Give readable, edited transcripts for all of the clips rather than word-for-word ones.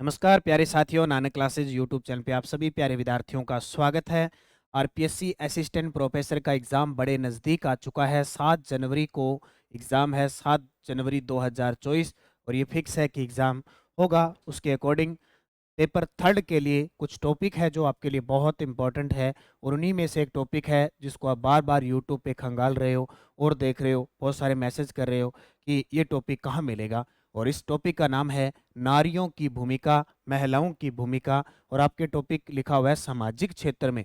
नमस्कार प्यारे साथियों, नानक क्लासेज यूट्यूब चैनल पे आप सभी प्यारे विद्यार्थियों का स्वागत है। आरपीएससी असिस्टेंट प्रोफेसर का एग्ज़ाम बड़े नज़दीक आ चुका है। 7 जनवरी को एग्ज़ाम है, 7 जनवरी 2024, और ये फिक्स है कि एग्ज़ाम होगा। उसके अकॉर्डिंग पेपर थर्ड के लिए कुछ टॉपिक है जो आपके लिए बहुत इंपॉर्टेंट है, और उन्हीं में से एक टॉपिक है जिसको आप बार बार यूट्यूब पे खंगाल रहे हो और देख रहे हो, बहुत सारे मैसेज कर रहे हो कि ये टॉपिक कहाँ मिलेगा। और इस टॉपिक का नाम है नारियों की भूमिका, महिलाओं की भूमिका। और आपके टॉपिक लिखा हुआ है सामाजिक क्षेत्र में।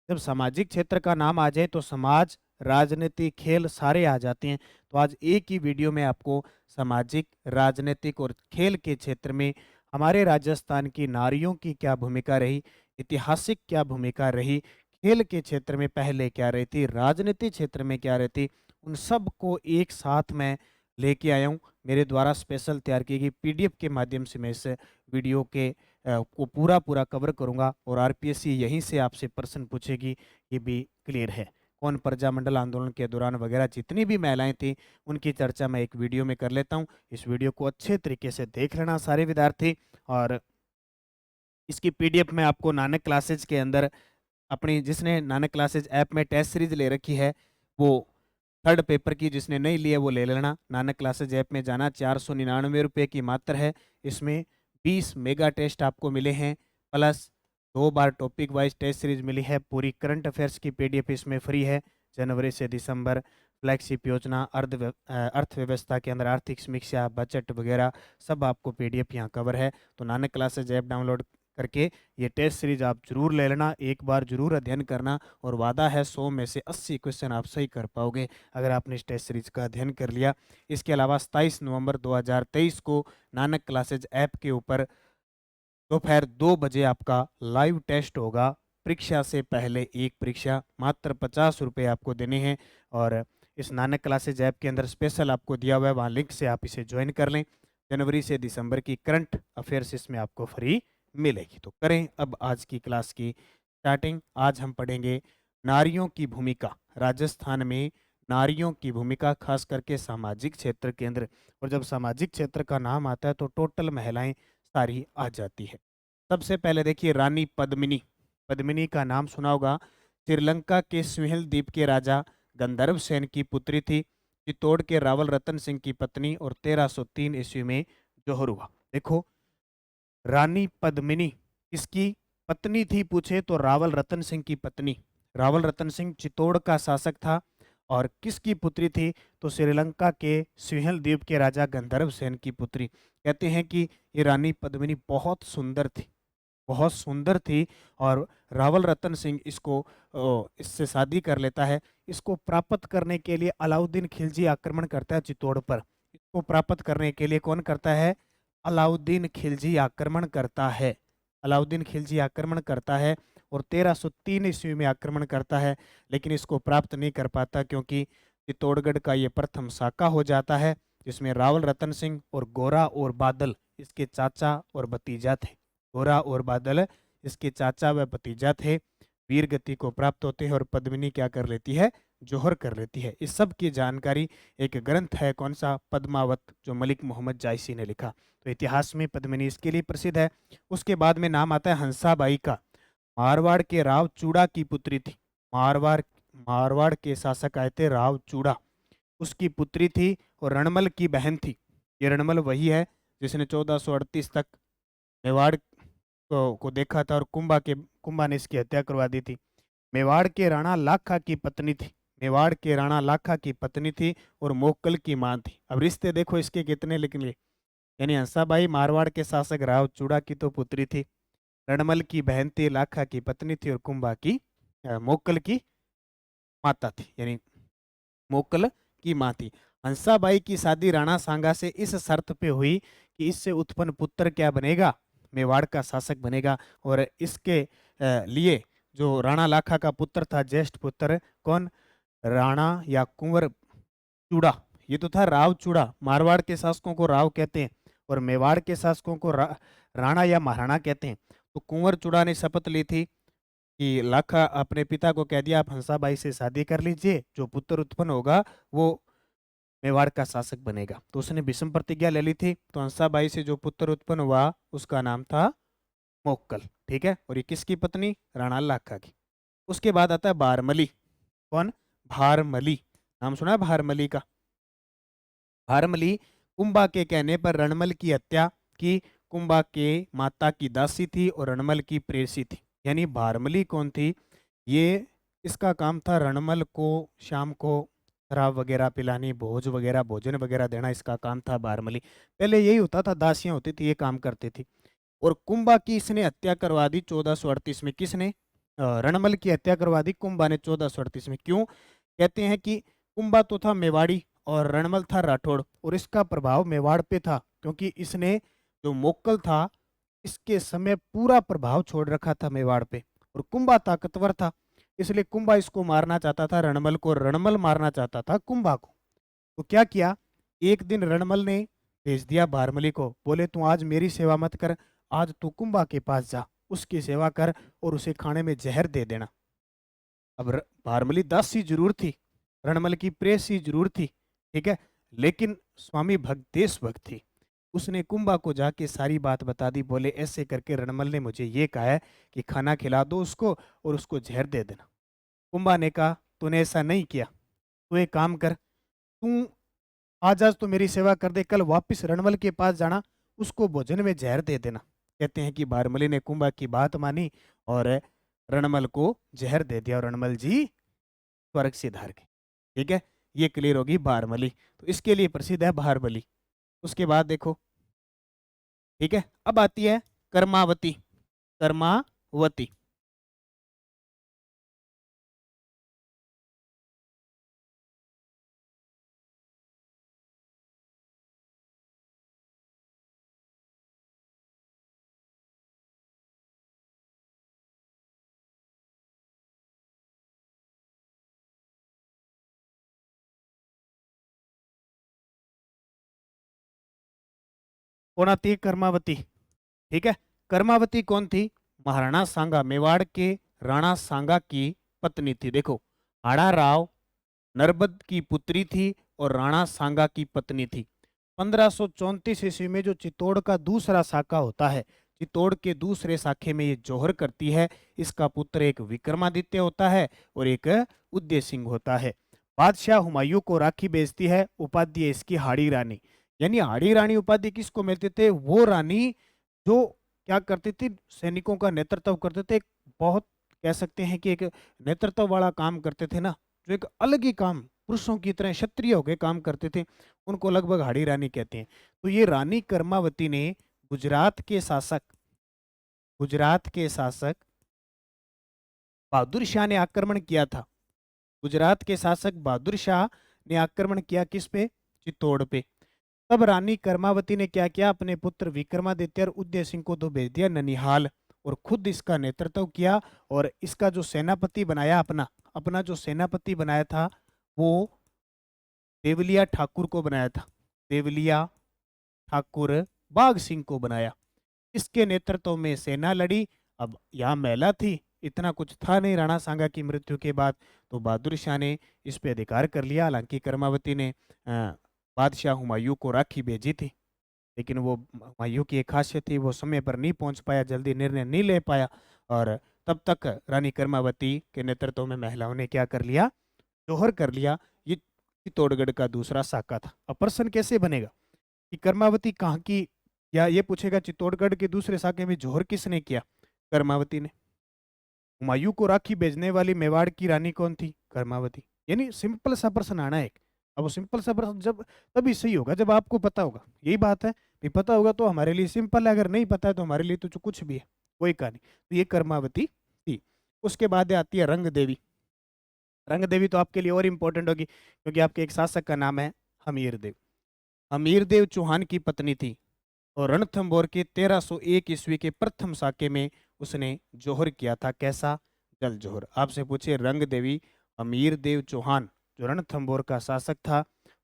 जब सामाजिक क्षेत्र का नाम आ जाए तो समाज, राजनीति, खेल सारे आ जाते हैं। तो आज एक ही वीडियो में आपको सामाजिक, राजनीतिक और खेल के क्षेत्र में हमारे राजस्थान की नारियों की क्या भूमिका रही, ऐतिहासिक क्या भूमिका रही, खेल के क्षेत्र में पहले क्या रही थी, राजनीति क्षेत्र में क्या रहती, उन सब को एक साथ मैं लेके आया हूँ। मेरे द्वारा स्पेशल तैयार की गई पीडीएफ के माध्यम से मैं इस वीडियो के को पूरा पूरा कवर करूंगा, और आरपीएससी यहीं से आपसे प्रश्न पूछेगी, ये भी क्लियर है। कौन प्रजामंडल आंदोलन के दौरान वगैरह जितनी भी महिलाएं थी उनकी चर्चा मैं एक वीडियो में कर लेता हूँ। इस वीडियो को अच्छे तरीके से देख लेना सारे विद्यार्थी। और इसकी पीडीएफ में आपको नानक क्लासेज के अंदर, अपनी जिसने नानक क्लासेज ऐप में टेस्ट सीरीज ले रखी है वो थर्ड पेपर की, जिसने नहीं ली है वो ले लेना। नानक क्लासेज ऐप में जाना, 499 रुपये की मात्र है। इसमें 20 मेगा टेस्ट आपको मिले हैं, प्लस 2 बार टॉपिक वाइज टेस्ट सीरीज मिली है। पूरी करंट अफेयर्स की पीडीएफ इसमें फ्री है। जनवरी से दिसंबर, फ्लैगशिप योजना, अर्थव्यवस्था के अंदर आर्थिक समीक्षा, बजट वगैरह सब आपको पीडीएफ यहाँ कवर है। तो नानक क्लासेज ऐप डाउनलोड करके ये टेस्ट सीरीज आप जरूर ले लेना, एक बार जरूर अध्ययन करना, और वादा है 100 में से 80 क्वेश्चन आप सही कर पाओगे अगर आपने इस टेस्ट सीरीज का अध्ययन कर लिया। इसके अलावा 27 नवंबर 2023 को नानक क्लासेज ऐप के ऊपर दोपहर 2 बजे आपका लाइव टेस्ट होगा। परीक्षा से पहले एक परीक्षा, मात्र 50 रुपये आपको देने हैं। और इस नानक क्लासेज ऐप के अंदर स्पेशल आपको दिया हुआ है, वहाँ लिंक से आप इसे ज्वाइन कर लें। जनवरी से दिसंबर की करंट अफेयर्स इसमें आपको फ्री मिलेगी। तो करें अब आज की क्लास की स्टार्टिंग। आज हम पढ़ेंगे नारियों की भूमिका राजस्थान में, नारियों की भूमिका खास करके सामाजिक क्षेत्र के अंदर। और जब सामाजिक क्षेत्र का नाम आता है तो टोटल महिलाएं सारी आ जाती है। सबसे पहले देखिए रानी पद्मिनी। पद्मिनी का नाम सुना होगा। श्रीलंका के सुहेल द्वीप के राजा गंधर्व सेन की पुत्री थी। चित्तौड़ के रावल रतन सिंह की पत्नी, और 1303 ईस्वी में जोहर हुआ। देखो, रानी पद्मिनी किसकी पत्नी थी पूछे तो रावल रतन सिंह की पत्नी। रावल रतन सिंह चित्तौड़ का शासक था। और किसकी पुत्री थी तो श्रीलंका के सिंहल द्वीप के राजा गंधर्व सेन की पुत्री। कहते हैं कि ये रानी पद्मिनी बहुत सुंदर थी, बहुत सुंदर थी। और रावल रतन सिंह इससे शादी कर लेता है। इसको प्राप्त करने के लिए अलाउद्दीन खिलजी आक्रमण करता है चित्तौड़ पर। इसको प्राप्त करने के लिए कौन करता है? अलाउद्दीन खिलजी आक्रमण करता है। अलाउद्दीन खिलजी आक्रमण करता है और 1303 ईस्वी में आक्रमण करता है, लेकिन इसको प्राप्त नहीं कर पाता क्योंकि चित्तौड़गढ़ का ये प्रथम साका हो जाता है, जिसमें रावल रतन सिंह और गोरा और बादल इसके चाचा और भतीजा थे। गोरा और बादल इसके चाचा व भतीजा थे। वीर गति को प्राप्त होते हैं और पद्मिनी क्या कर लेती है? जोहर कर लेती है। इस सब की जानकारी एक ग्रंथ है, कौन सा? पद्मावत, जो मलिक मोहम्मद जायसी ने लिखा। तो इतिहास में पद्मिनी इसके लिए प्रसिद्ध है। उसके बाद में नाम आता है हंसाबाई का। मारवाड़ के राव चूड़ा की पुत्री थी। मारवाड़ मारवाड़ के शासक आए थे राव चूड़ा, उसकी पुत्री थी और रणमल की बहन थी। ये रणमल वही है जिसने 1438 तक मेवाड़ को देखा था, और कुंभा ने इसकी हत्या करवा दी थी। मेवाड़ के राणा लाखा की पत्नी थी। मेवाड़ के राणा लाखा की पत्नी थी और मोक्कल की मां थी। अब रिश्ते देखो इसके कितने लिख लिए। यानी हंसाबाई मारवाड़ के शासक राव चूड़ा की तो पुत्री थी, रणमल की बहन थी, लाखा की पत्नी थी, और कुंभा की मोक्कल की माता थी, यानी मोक्कल की मां थी। हंसाबाई की शादी राणा सांगा से इस शर्त पे हुई कि इससे उत्पन्न पुत्र क्या बनेगा? मेवाड़ का शासक बनेगा। और इसके लिए जो राणा लाखा का पुत्र था, ज्येष्ठ पुत्र, कौन? राणा या कुंवर चूड़ा। ये तो था राव चूड़ा। मारवाड़ के शासकों को राव कहते हैं और मेवाड़ के शासकों को राणा या महाराणा कहते हैं। तो कुंवर चूड़ा ने शपथ ली थी कि लाखा अपने पिता को कह दिया, आप हंसाबाई से शादी कर लीजिए, जो पुत्र उत्पन्न होगा वो मेवाड़ का शासक बनेगा। तो उसने भीष्म प्रतिज्ञा ले ली थी। तो हंसाबाई से जो पुत्र उत्पन्न हुआ उसका नाम था मोक्कल। ठीक है, और ये किसकी पत्नी? राणा लाखा की। उसके बाद आता है भारमली। कौन? भारमली। नाम सुना है भारमली का? भारमली कुंभा के कहने पर रणमल की हत्या की। कुंभा के माता की दासी थी और रणमल की प्रेयसी थी। यानी भारमली कौन थी? ये इसका काम था रणमल को शाम को शराब वगैरह पिलानी, भोज वगैरह, भोजन वगैरह देना, इसका काम था भारमली। पहले यही होता था, दासियां होती थी, ये काम करती थी। और कुंभा की इसने हत्या करवा दी 1438 में। किसने? रणमल की हत्या करवा दी कुंभा ने 1438 में। क्यों? कहते हैं कि कुंभा तो था मेवाड़ी और रणमल था राठौड़, और इसका प्रभाव मेवाड़ पे था, क्योंकि इसने जो मोक्कल था इसके समय पूरा प्रभाव छोड़ रखा था मेवाड़ पे। और कुंभा ताकतवर था, इसलिए कुंभा इसको मारना चाहता था रणमल को, रणमल मारना चाहता था कुंभा को। तो क्या किया? एक दिन रणमल ने भेज दिया भारमली को, बोले तू आज मेरी सेवा मत कर, आज तू कुंभा के पास जा, उसकी सेवा कर और उसे खाने में जहर दे देना। अब भारमली दासी जरूर थी, रणमल की प्रेयसी जरूर थी, ठीक है, लेकिन स्वामी भक्त देशभक्त थी। उसने कुंभा को जाके सारी बात बता दी, बोले ऐसे करके रणमल ने मुझे ये कहा है कि खाना खिला दो उसको और उसको जहर दे देना। कुंभा ने कहा तूने ऐसा नहीं किया, तू एक काम कर, तू आज तो मेरी सेवा कर दे, कल वापस रणमल के पास जाना, उसको भोजन में जहर दे देना। कहते हैं कि भारमली ने कुंभा की बात मानी और रणमल को जहर दे दिया और रणमल जी स्वर्ग से धार गए। ठीक है, ये क्लियर होगी भारमली। तो इसके लिए प्रसिद्ध है भारमली। उसके बाद देखो, ठीक है, अब आती है कर्मावती। कर्मावती कौन आती है? कर्मावती। ठीक है, कर्मावती कौन थी? महाराणा सांगा, मेवाड़ के राणा सांगा की पत्नी थी। देखो, हाड़ा राव नरबद की पुत्री थी और राणा सांगा की पत्नी थी। 1534 ईस्वी में जो चित्तौड़ का दूसरा शाखा होता है, चित्तौड़ के दूसरे शाखे में ये जौहर करती है। इसका पुत्र एक विक्रमादित्य होता है और एक उदय सिंह होता है। बादशाह हुमायूं को राखी बेचती है, उपाधि है इसकी हाड़ी रानी। यानी हाड़ी रानी उपाधि किसको मिलते थे? वो रानी जो क्या करती थी? सैनिकों का नेतृत्व करते थे। बहुत कह सकते हैं कि एक नेतृत्व वाला काम करते थे ना, जो एक अलग ही काम, पुरुषों की तरह क्षत्रिय होकर काम करते थे, उनको लगभग हाड़ी रानी कहते हैं। तो ये रानी कर्मावती ने गुजरात के शासक गुजरात के शासक बहादुर शाह ने आक्रमण किया था। गुजरात के शासक बहादुर शाह ने आक्रमण किया किस पे? चित्तौड़ पे। तब रानी कर्मावती ने क्या किया? अपने पुत्र विक्रमादित्य और उदय सिंह को तो भेज दिया ननिहाल और खुद इसका नेतृत्व किया। और इसका जो सेनापति बनाया, अपना अपना जो सेनापति बनाया था, वो देवलिया ठाकुर को बनाया था। देवलिया ठाकुर बाघ सिंह को बनाया। इसके नेतृत्व में सेना लड़ी। अब यहाँ महिला थी, इतना कुछ था नहीं राणा सांगा की मृत्यु के बाद, तो बहादुर शाह ने इस पे अधिकार कर लिया। हालांकि कर्मावती ने बादशाह हुमायूं को राखी भेजी थी, लेकिन वो हुमायूं की एक खासियत थी, वो समय पर नहीं पहुंच पाया, जल्दी निर्णय नहीं ले पाया। और तब तक रानी कर्मावती के नेतृत्व में महिलाओं ने क्या कर लिया? जौहर कर लिया। ये चित्तौड़गढ़ का दूसरा शाखा था। अब प्रश्न कैसे बनेगा कि कर्मावती कहाँ की, या ये पूछेगा चित्तौड़गढ़ के दूसरे शाखे में जौहर किसने किया? कर्मावती ने। हुमायूं को राखी भेजने वाली मेवाड़ की रानी कौन थी? कर्मावती। यानी सिंपल सा प्रश्न आना है एक। अब वो सिंपल सा प्रश्न जब तभी सही होगा जब आपको पता होगा। यही बात है कि पता होगा तो हमारे लिए सिंपल है, अगर नहीं पता है तो हमारे लिए तो कुछ भी है, कोई कहानी। तो ये कर्मावती थी। उसके बाद आती है रंग देवी। रंग देवी तो आपके लिए और इंपॉर्टेंट होगी, क्योंकि आपके एक शासक का नाम है हमीर देव। हमीर देव चौहान की पत्नी थी और रणथंभौर के 1301 ईस्वी के प्रथम साके में उसने जौहर किया था। कैसा? जल जौहर। आपसे पूछे रंग देवी, अमीर देव चौहान जो रणथंभौर का शासक था,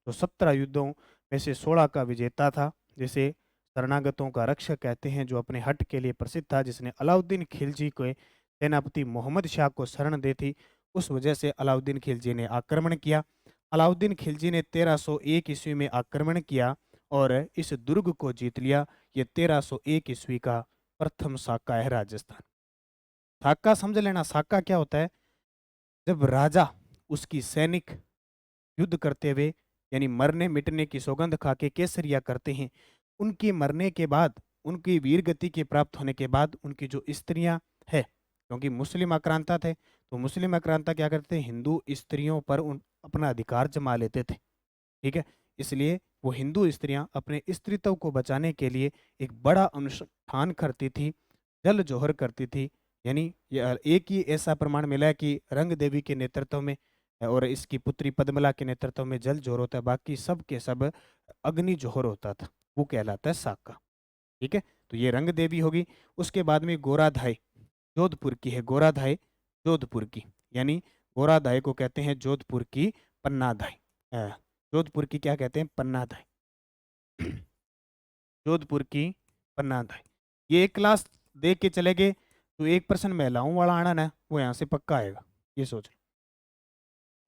जो 17 युद्धों में से 16 का विजेता था, जिसे शरणागतों का रक्षक कहते हैं, जो अपने हट के लिए प्रसिद्ध था, जिसने अलाउद्दीन खिलजी को सेनापति मोहम्मद शाह को शरण दी थी, उस वजह से अलाउद्दीन खिलजी ने आक्रमण किया। अलाउद्दीन खिलजी ने 1301 ईस्वी में आक्रमण किया और इस दुर्ग को जीत लिया। ये 1301 ईस्वी का प्रथम साका है राजस्थान। साका समझ लेना, साका क्या होता है? जब राजा उसकी सैनिक युद्ध करते हुए यानी मरने मिटने की सौगंध खा के केसरिया करते हैं, उनके मरने के बाद, उनकी वीर गति के प्राप्त होने के बाद उनकी जो स्त्रियां है, क्योंकि मुस्लिम आक्रांता थे, तो मुस्लिम आक्रांता क्या करते हैं, हिंदू स्त्रियों पर अपना अधिकार जमा लेते थे। ठीक है, इसलिए वो हिंदू स्त्रियां अपने स्त्रीत्व को बचाने के लिए एक बड़ा अनुष्ठान करती थी, जल जोहर करती थी। यानी एक ही ऐसा प्रमाण मिला है कि रंग देवी के नेतृत्व में और इसकी पुत्री पद्मला के नेतृत्व में जल जोहर होता है, बाकी सब के सब अग्नि जोहर होता था, वो कहलाता है साका। ठीक है, तो ये रंग देवी होगी। उसके बाद में गोराधाई जोधपुर की है, गोराधाई जोधपुर की, यानी गोराधाई को कहते हैं जोधपुर की पन्नाधाई। जोधपुर की क्या कहते हैं, पन्नाधाई। जोधपुर की पन्नाधाई। ये एक क्लास देख के चले गए तो 1% महिलाओं वाला आना ना, वो यहाँ से पक्का आएगा, ये सोच।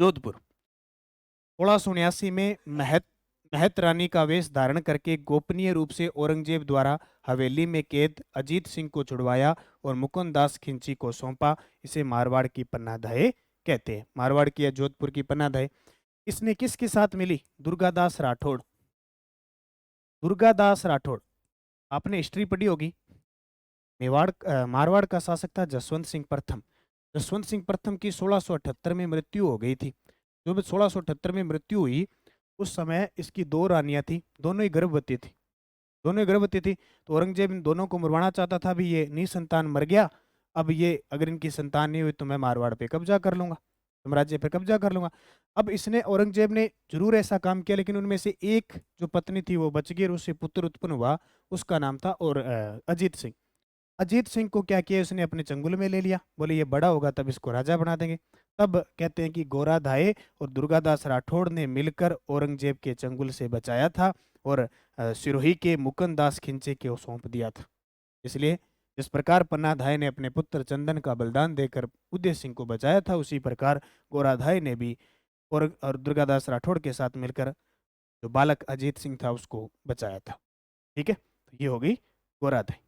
जोधपुर 1679 में महत रानी का वेश धारण करके गोपनीय रूप से औरंगजेब द्वारा हवेली में कैद अजीत सिंह को छुड़वाया और मुकुंद दास खिंची को सौंपा। इसे मारवाड़ की पन्नाधाय कहते हैं, मारवाड़ की या जोधपुर की पन्नाधाय। इसने किसके साथ मिली, दुर्गादास राठौड़। दुर्गादास राठौड़, आपने हिस्ट्री पढ़ी होगी। मारवाड़ का शासक था जसवंत सिंह प्रथम। जसवंत सिंह प्रथम की 1678 में मृत्यु हो गई थी। जब 1678 में मृत्यु हुई, उस समय इसकी 2 रानियां थी, दोनों ही गर्भवती थी, दोनों ही गर्भवती थी। तो औरंगजेब इन दोनों को मरवाना चाहता था, भी ये निसंतान मर गया, अब ये अगर इनकी संतान नहीं हुई तो मैं मारवाड़ पे कब्जा कर लूंगा, साम्राज्य पे कब्जा कर लूंगा। अब इसने, औरंगजेब ने जरूर ऐसा काम किया, लेकिन उनमें से एक जो पत्नी थी वो बच गई और उससे पुत्र उत्पन्न हुआ, उसका नाम था और अजीत सिंह। अजीत सिंह को क्या किया, उसने अपने चंगुल में ले लिया, बोले ये बड़ा होगा तब इसको राजा बना देंगे। तब कहते हैं कि गोराधाय और दुर्गादास राठौड़ ने मिलकर औरंगजेब के चंगुल से बचाया था और सिरोही के मुकुंद दास खिंचे को सौंप दिया था। इसलिए जिस प्रकार पन्नाधाय ने अपने पुत्र चंदन का बलिदान देकर उदय सिंह को बचाया था, उसी प्रकार गोराधाय ने भी और दुर्गादास राठौड़ के साथ मिलकर जो बालक अजीत सिंह था उसको बचाया था। ठीक है, तो ये हो गई गोराधाय।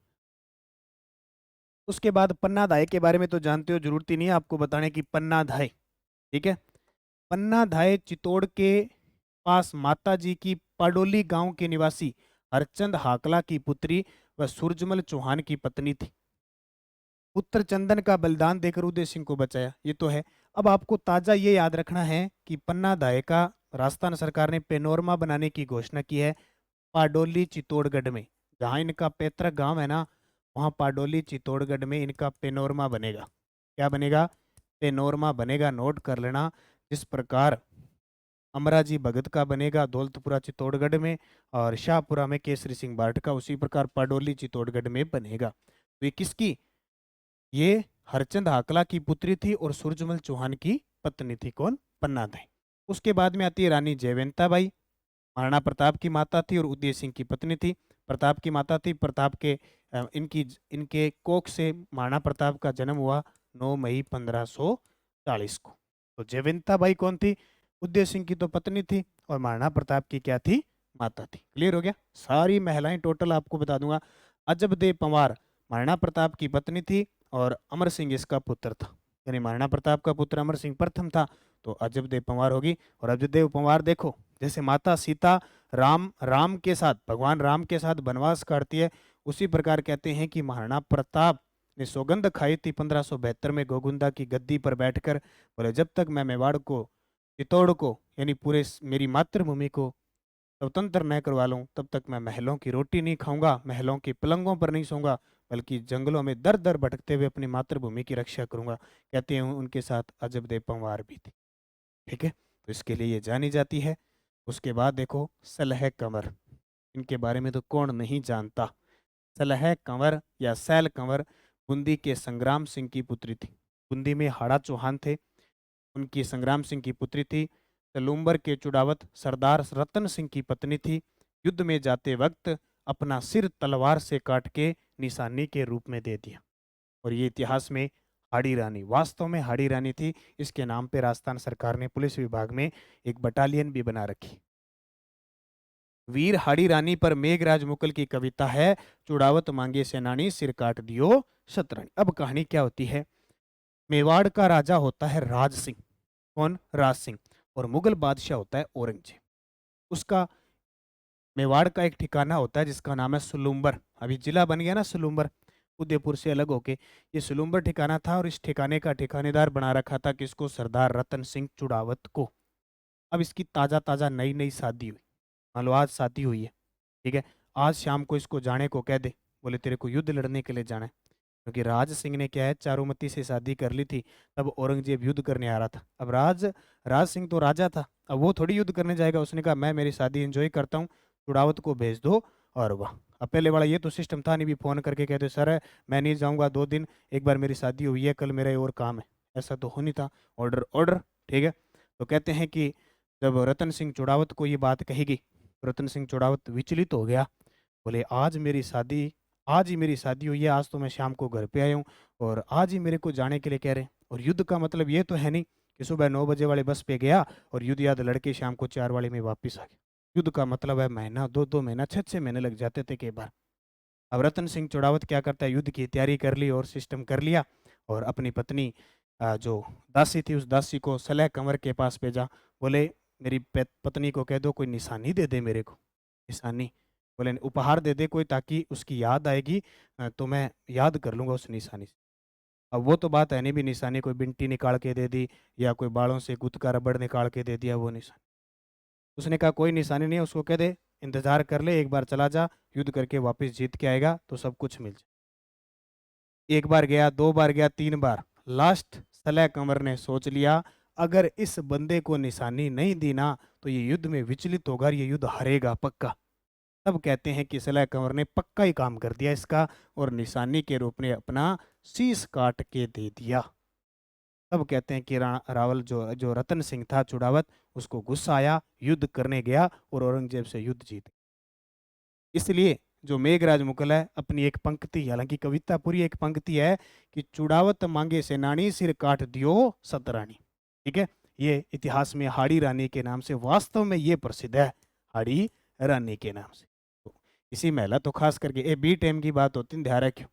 उसके बाद पन्नाधाय के बारे में तो जानते हो, जरूरत ही नहीं है आपको बताने की, पन्नाधाय। ठीक है, पन्नाधाय चित्तौड़ के पास माता जी की पाडोली गांव के निवासी हरचंद हाकला की पुत्री व सूरजमल चौहान की पत्नी थी। पुत्र चंदन का बलिदान देकर उदय सिंह को बचाया, ये तो है। अब आपको ताजा ये याद रखना है कि पन्नाधाय का राजस्थान सरकार ने पेनोरमा बनाने की घोषणा की है पाडोली चित्तौड़गढ़ में, जहां इनका पैतृक गांव है ना, वहां पाडोली चित्तौड़गढ़ में इनका पेनोरमा बनेगा। क्या बनेगा, पेनोरमा बनेगा, नोट कर लेना। जिस प्रकार अमराजी भगत का बनेगा दौलतपुरा चित्तौड़गढ़ में और शाहपुरा में केसरी सिंह बाट का, उसी प्रकार पाडोली चित्तौड़गढ़ में बनेगा। तो ये किसकी, ये हरचंद हाकला की पुत्री थी और सूरजमल चौहान की पत्नी थी, कौन, पन्नाधाय। उसके बाद में आती है रानी जयवंताबाई, महाराणा प्रताप की माता थी और उदय सिंह की पत्नी थी। प्रताप की माता थी, प्रताप के इनके कोख से महाराणा प्रताप का जन्म हुआ 9 मई 1540 को। तो जयवंताबाई कौन थी, उदय सिंह की तो पत्नी थी और महाराणा प्रताप की क्या थी, माता थी। क्लियर हो गया, सारी महिलाएं टोटल आपको बता दूंगा। अजबदेव पंवार महाराणा प्रताप की पत्नी थी और अमर सिंह इसका पुत्र था, यानी महाराणा प्रताप का पुत्र अमर सिंह प्रथम था, तो अजबदेव पंवार होगी। और अजबदेव पंवार देखो, जैसे माता सीता राम के साथ, भगवान राम के साथ वनवास काटती है, उसी प्रकार कहते हैं कि महाराणा प्रताप ने सौगंध खाई थी 1572 में गोगुंदा की गद्दी पर बैठकर, बोले जब तक मैं मेवाड़ को, चित्तौड़ को, यानी पूरे मेरी मातृभूमि को स्वतंत्र न करवा लूं, तब तक मैं महलों की रोटी नहीं खाऊंगा, महलों की पलंगों पर नहीं सोऊंगा, बल्कि जंगलों में दर दर भटकते हुए अपनी मातृभूमि की रक्षा करूंगा। कहते हैं उनके साथ अजबदेव पंवार भी थी। ठीक है, तो इसके लिए ये जानी जाती है। उसके बाद देखो सलह कंवर, इनके बारे में तो कौन नहीं जानता। सलह कंवर या सैल कंवर बूंदी के संग्राम सिंह की पुत्री थी। बूंदी में हाड़ा चौहान थे, उनकी संग्राम सिंह की पुत्री थी। सलूम्बर के चुड़ावत सरदार रतन सिंह की पत्नी थी। युद्ध में जाते वक्त अपना सिर तलवार से काट के निशानी के रूप में दे दिया। और ये इतिहास में हाड़ी रानी, वास्तव में हाड़ी रानी थी। इसके नाम पे राजस्थान सरकार ने पुलिस विभाग में एक बटालियन भी बना रखी। वीर हाड़ी रानी पर मेघराज मुकुल की कविता है, चुड़ावत मांगे सेनानी सिर काट दियो शतरानी। अब कहानी क्या होती है, मेवाड़ का राजा होता है राज सिंह। कौन? राज सिंह। और मुगल बादशाह होता है औरंगजेब। उसका मेवाड़ का एक ठिकाना होता है जिसका नाम है सुलुम्बर। अभी जिला बन गया ना सुलुम्बर, उदयपुर से अलग होके ये सुलुम्बर ठिकाना था। और इस ठिकाने का ठिकानेदार बना रखा था किसको? सरदार रतन सिंह चुड़ावत को। अब इसकी ताजा ताजा नई नई शादी हुई, मान लो आज शादी हुई है, ठीक है, आज शाम को इसको जाने को कह दे, बोले तेरे को युद्ध लड़ने के लिए जाना है। क्योंकि राज सिंह ने क्या है, चारुमती से शादी कर ली थी, तब औरंगजेब युद्ध करने आ रहा था। अब राज सिंह तो राजा था, अब वो थोड़ी युद्ध करने जाएगा। उसने कहा मैं मेरी शादी एंजॉय करता हूँ, चुड़ावत को भेज दो। और वाह, अब पहले वाला ये तो सिस्टम था नहीं, भी फोन करके कहते सर मैं नहीं जाऊंगा 2 दिन, एक बार मेरी शादी हुई है, कल मेरा और काम है, ऐसा तो हो नहीं था। ऑर्डर ऑर्डर, ठीक है। तो कहते हैं कि जब रतन सिंह चुड़ावत को ये बात कहेगी, रतन सिंह चुड़ावत विचलित हो गया। बोले आज ही मेरी शादी हुई है, आज तो मैं शाम को घर पे आया हूँ और आज ही मेरे को जाने के लिए कह रहे हैं। और युद्ध का मतलब ये तो है नहीं कि सुबह 9 बजे वाले बस पे गया और युद्ध याद लड़के शाम को 4 वाले में वापस आ गया। युद्ध का मतलब है महीना, 2-2 महीना, 6-6 महीने लग जाते थे कई बार। अब रतन सिंह चुड़ावत क्या करता है, युद्ध की तैयारी कर ली और सिस्टम कर लिया। और अपनी पत्नी जो दासी थी, उस दासी को सलेह कंवर के पास भेजा। बोले मेरी पत्नी को कह दो कोई निशानी दे दे मेरे को, निशानी, बोले उपहार दे दे कोई, ताकि उसकी याद आएगी तो मैं याद कर लूंगा उस निशानी से। अब वो तो बात है नहीं, भी निशानी कोई बिंटी निकाल के दे दी या कोई बालों से गुद का रबड़ निकाल के दे दिया, वो निशानी। उसने कहा कोई निशानी नहीं है, उसको कह दे इंतजार कर ले, एक बार चला जा, युद्ध करके वापस जीत के आएगा तो सब कुछ मिल जाए। एक बार गया, 2 बार गया, 3 बार, लास्ट सलेह कंवर ने सोच लिया अगर इस बंदे को निशानी नहीं दी ना तो ये युद्ध में विचलित होगा, ये युद्ध हारेगा पक्का। तब कहते हैं कि सलेह कंवर ने पक्का ही काम कर दिया इसका, और निशानी के रूप में अपना शीश काट के दे दिया। तब कहते हैं कि रावल जो जो रतन सिंह था चुड़ावत, उसको गुस्सा आया, युद्ध करने गया और औरंगजेब से युद्ध जीत। इसलिए जो मेघराज मुकुल है अपनी एक पंक्ति, हालांकि कविता पूरी एक पंक्ति है कि चुड़ावत मांगे सेनानी सिर काट दियो सतरानी, ठीक है। ये इतिहास में हाड़ी रानी के नाम से, वास्तव में ये प्रसिद्ध है हाड़ी रानी के नाम से। तो इसी महिला तो खास करके ये बी टाइम की बात होती है, ध्यान रखियो,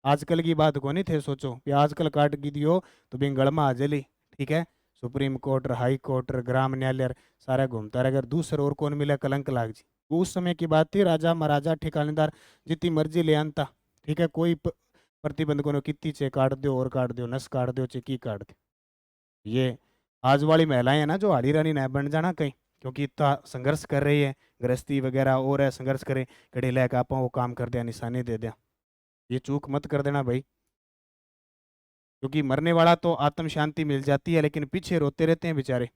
आजकल की बात को नहीं थे सोचो कि आजकल काट की दियो तो बेंगल में आ जली, ठीक है। सुप्रीम कोर्ट, हाई कोर्ट, ग्राम न्यायालय सारा घूमता रहे, अगर दूसरे और कौन मिले कलंक लाग जी। वो उस समय की बात थी, राजा महाराजा ठिकानेदार जितनी मर्जी ले आनता, ठीक है, कोई प्रतिबंध को कितनी चे काट दो और काट दो, नस काट दो, चेकी काट दो। ये आज वाली महिलाएं है ना जो हाड़ी रानी न बन जाना कहीं, क्योंकि इतना संघर्ष कर रही है, गृहस्थी वगैरह और है, संघर्ष करे, कड़ी लैक आप वो काम कर दिया, निशानी दे दिया, ये चूक मत कर देना भाई। क्योंकि मरने वाला तो आत्म शांति मिल जाती है, लेकिन पीछे रोते रहते हैं बेचारे।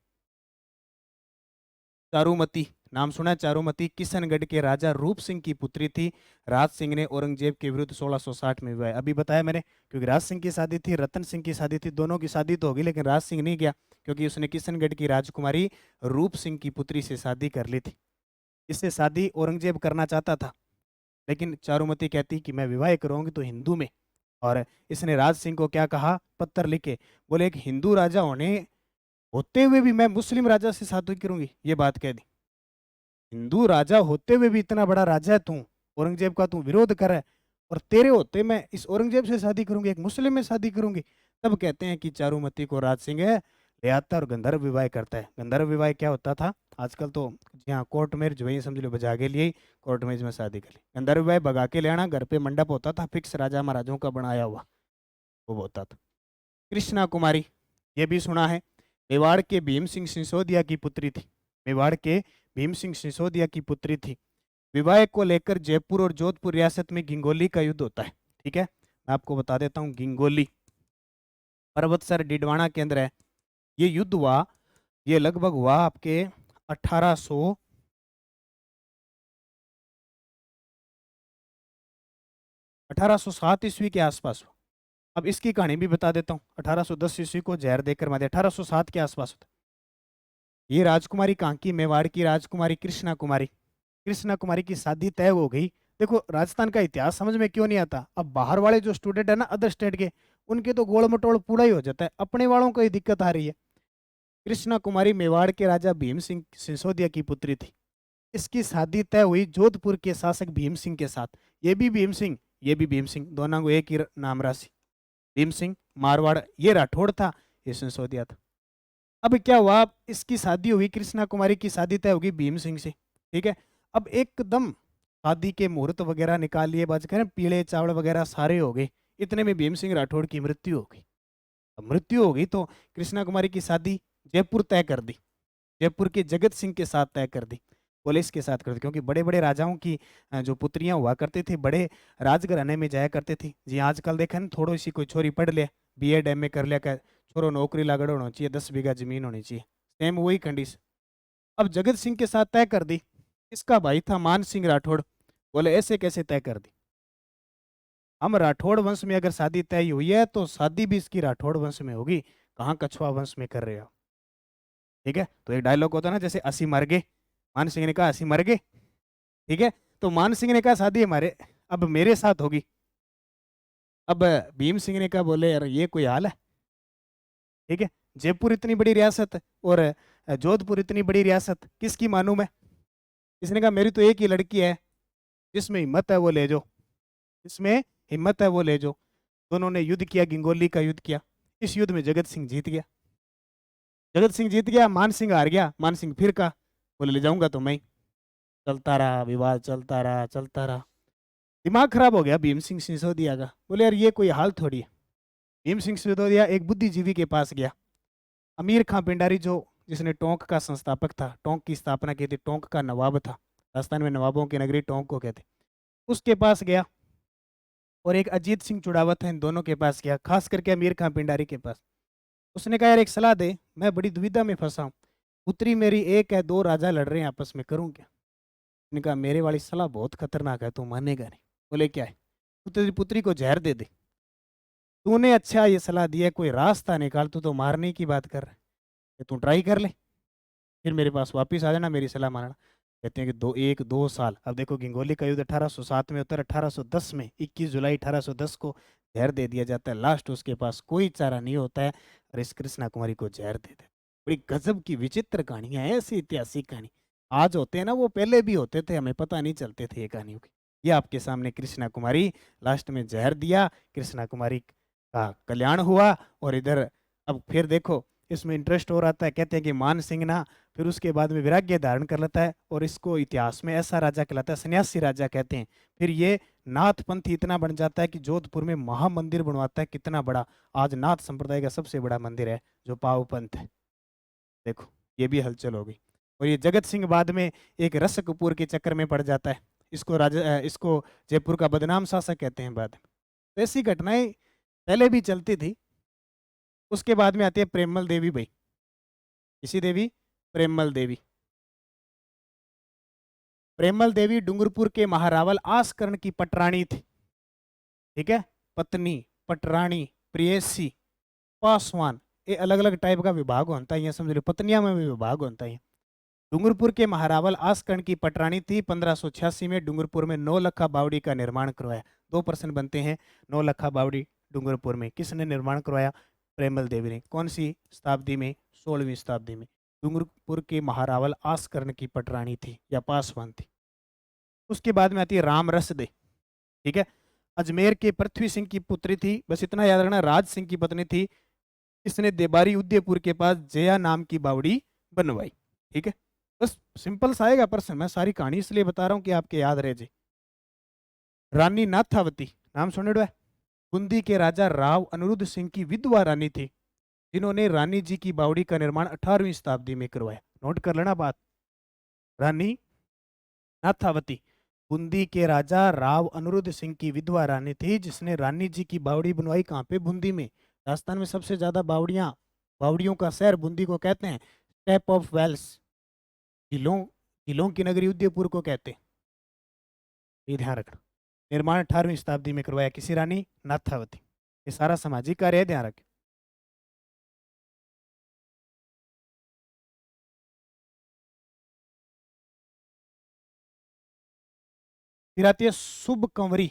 चारुमती नाम सुना है? चारुमती किशनगढ़ के राजा रूप सिंह की पुत्री थी। राज सिंह ने औरंगजेब के विरुद्ध 1660 में विवाह, अभी बताया मैंने, क्योंकि राज सिंह की शादी थी, रतन सिंह की शादी थी, दोनों की शादी तो होगी, लेकिन राज सिंह नहीं गया क्योंकि उसने किशनगढ़ की राजकुमारी रूप सिंह की पुत्री से शादी कर ली थी। इससे शादी औरंगजेब करना चाहता था, लेकिन चारुमती कहती कि मैं विवाह करूंगी तो हिंदू में। और इसने राज सिंह को क्या कहा, पत्र लिखे, बोले एक हिंदू राजा होते हुए भी मैं मुस्लिम राजा से शादी करूंगी, ये बात कह दी। हिंदू राजा होते हुए भी इतना बड़ा राजा है तू, औरंगजेब का तू विरोध कर रहा है, और तेरे होते मैं इस औरंगजेब से शादी करूंगी, एक मुस्लिम में शादी करूंगी। तब कहते हैं कि चारुमती को राज सिंह ले आता और गंधर्व विवाह करता है। गंधर्व विवाह क्या होता था, आजकल तो यहाँ कोर्ट मैरिज वही समझ लो, बजा के लिए कोर्ट मैरिज में शादी कर ली। गंधर्व विवाह भगा के ले आना, घर पे मंडप होता था फिक्स, राजा महाराजों का बनाया हुआ, वो होता था। कृष्णा कुमारी, ये भी सुना है, मेवाड़ के भीम सिंह सिसोदिया की पुत्री थी। मेवाड़ के भीम सिंह सिसोदिया की पुत्री थी। विवाह को लेकर जयपुर और जोधपुर रियासत में गिंगोली का युद्ध होता है, ठीक है। मैं आपको बता देता हूँ, गिंगोली पर्वतसर डिडवाना के अंदर है। ये युद्ध हुआ, ये लगभग हुआ आपके 1807 ईस्वी के आसपास। अब इसकी कहानी भी बता देता हूँ। 1810 ईस्वी को जहर देकर मारे, 1807 के आसपास होता। ये राजकुमारी कहाँ की, मेवाड़ की राजकुमारी कृष्णा कुमारी। कृष्णा कुमारी की शादी तय हो गई। देखो राजस्थान का इतिहास समझ में क्यों नहीं आता, अब बाहर वाले जो स्टूडेंट है ना अदर स्टेट के, उनके तो गोल मटोल पूरा ही हो जाता है, अपने वालों को ही दिक्कत आ रही है। कृष्णा कुमारी मेवाड़ के राजा भीम सिंह सिसोदिया की पुत्री थी। इसकी शादी तय हुई जोधपुर के शासक भीम सिंह के साथ। ये भी भीम सिंह, ये भी भीम सिंह, दोनों को एक ही नाम राशि। भीम सिंह मारवाड़, ये राठौड़ था, ये सिसोदिया था। अब क्या हुआ, इसकी शादी हुई, कृष्णा कुमारी की शादी तय होगी भीम सिंह से, ठीक है। अब एकदम शादी के मुहूर्त वगैरह निकाल लिए, बाज करें पीले चावल वगैरह सारे हो गए, इतने में भीम सिंह राठौड़ की मृत्यु हो गई। अब मृत्यु हो गई तो कृष्णा कुमारी की शादी जयपुर तय कर दी, जयपुर के जगत सिंह के साथ तय कर दी, पुलिस के साथ कर दी, क्योंकि बड़े बड़े राजाओं की जो पुत्रियां हुआ करती थी, बड़े राजघराने में जाया करते थी जी। आजकल देखे ना, थोड़ी सी कोई छोरी पढ़ ले, बीएड एमए कर लिया, कर छोरो नौकरी लागड़ होना चाहिए, 10 बीघा जमीन होनी चाहिए, सेम वही कंडीशन। अब जगत सिंह के साथ तय कर दी। इसका भाई था मान सिंह राठौड़, बोले ऐसे कैसे तय कर दी, हम राठौड़ वंश में अगर शादी तय हुई है तो शादी भी इसकी राठौड़ वंश में होगी, कहाँ कछुआ वंश में कर रहे हो, ठीक है। तो एक डायलॉग होता है ना, जैसे असी मर गए, मान सिंह ने कहा असी मर गए, ठीक है। तो मान सिंह ने कहा शादी हमारे अब मेरे साथ होगी। अब भीम सिंह ने कहा, बोले यार ये कोई हाल है, ठीक है। जयपुर इतनी बड़ी रियासत और जोधपुर इतनी बड़ी रियासत, किसकी मानूं मैं। इसने कहा मेरी तो एक ही लड़की है, जिसमें हिम्मत है वो ले जाओ, जिसमें हिम्मत है वो ले जाओ। दोनों ने युद्ध किया, गिंगोली का युद्ध किया। इस युद्ध में जगत सिंह जीत गया, जगत सिंह जीत गया, मान सिंह हार गया। मान सिंह फिर कहा, बोले ले जाऊंगा तो मैं ही। चलता रहा विवाद, चलता रहा चलता रहा। दिमाग खराब हो गया भीम सिंह सिसोदिया का, बोले यार ये कोई हाल थोड़ी है। भीम सिंह सिसोदिया एक बुद्धिजीवी के पास गया, अमीर खां पिंडारी, जो जिसने टोंक का संस्थापक था, टोंक की स्थापना की थी, टोंक का नवाब था, राजस्थान में नवाबों की नगरी टोंक को कहते, उसके पास गया। और एक अजीत सिंह चुड़ावत है, इन दोनों के पास गया, खास करके अमीर खां पिंडारी के पास। उसने कहा यार एक सलाह दे, मैं बड़ी दुविधा में फंसा हूँ, पुत्री मेरी एक है, दो राजा लड़ रहे हैं आपस में, करूँ क्या। उसने कहा मेरे वाली सलाह बहुत खतरनाक है, तू मानेगा नहीं। बोले क्या है, तू तेरी पुत्री को जहर दे दे। तूने अच्छा ये सलाह दिया, कोई रास्ता निकाल, तू तो मारने की बात कर रहा है, तू ट्राई कर ले, फिर मेरे पास वापिस आ जाना, मेरी सलाह मानना। कहते हैं कि 2 साल। अब देखो गिंगोली का युद्ध 1807 में होता है, 1810 में 21 जुलाई 1810 को जहर दे दिया जाता है। लास्ट उसके पास कोई चारा नहीं होता है, और इस कृष्णा कुमारी को जहर दे दे। बड़ी गजब की विचित्र कहानियां हैं, ऐसी ऐतिहासिक कहानी आज होते हैं ना, वो पहले भी होते थे, हमें पता नहीं चलते थे ये कहानियों की। ये आपके सामने कृष्णा कुमारी, लास्ट में जहर दिया, कृष्णा कुमारी का कल्याण हुआ। और इधर अब फिर देखो, इसमें इंटरेस्ट और आता है, कहते हैं कि मान सिंह ना फिर उसके बाद में वैराग्य धारण कर लेता है, और इसको इतिहास में ऐसा राजा कहलाता है, सन्यासी राजा कहते हैं। फिर ये नाथ पंथी इतना बन जाता है कि जोधपुर में महामंदिर बनवाता है, कितना बड़ा, आज नाथ संप्रदाय का सबसे बड़ा मंदिर है जो पाव पंथ है। देखो ये भी हलचल हो गई। और ये जगत सिंह बाद में एक रस कपूर के चक्कर में पड़ जाता है, इसको राजा इसको जयपुर का बदनाम शासक कहते हैं बाद में। तो ऐसी घटनाएं पहले भी चलती थी। उसके बाद में आती है प्रेमल देवी भाई, इसी देवी, प्रेमल देवी। प्रेमल देवी डूंगरपुर के महारावल आसकरण की पटरानी थी, ठीक है। पत्नी, पटरानी, प्रेयसी, पासवान, ये अलग अलग टाइप का विभाग होता है, ये समझ लो, पत्नियां में भी विभाग होता है। डूंगरपुर के महारावल आसकरण की पटरानी थी। 1586 में डूंगरपुर में 9 लखा बावड़ी का निर्माण करवाया। 2% बनते हैं 9 लखा बावड़ी डूंगरपुर में। किसने निर्माण करवाया, प्रेमल देवी ने। कौन सी शताब्दी में, 16वीं शताब्दी में। डूंगरपुर के महारावल आसकरण की पटरानी थी या पासवान थी। उसके बाद में आती है राम रस दे, ठीक है। अजमेर के पृथ्वी सिंह की पुत्री थी, बस इतना याद रखना, राज सिंह की पत्नी थी। इसने देबारी उदयपुर के पास जया नाम की बावड़ी बनवाई, ठीक है। बस सिंपल सा आएगा प्रश्न, मैं सारी कहानी इसलिए बता रहा हूँ कि आपके याद रह जाए। रानी नाथावती, नाम सुने है। बूंदी के राजा राव अनिरुद्ध सिंह की विधवा रानी थी, जिन्होंने रानी जी की बावड़ी का निर्माण 18वीं शताब्दी में करवाया। नोट कर लेना बात। रानी नाथावती बूंदी के राजा राव अनिरुद्ध सिंह की विधवा रानी थी, जिसने रानी जी की बावड़ी बनवाई। कहाँ पे, बूंदी में। राजस्थान में सबसे ज्यादा बावड़ियां, बावड़ियों का शहर बूंदी को कहते हैं। स्टेप ऑफ वेल्स, किलों, किलों की नगरी उदयपुर को कहते हैं, ये ध्यान रखना। निर्माण 18वीं शताब्दी में करवाया, किसी रानी नाथावती। ये सारा सामाजिक कार्य है, ध्यान रखें। फिर आती है शुभ कंवरी,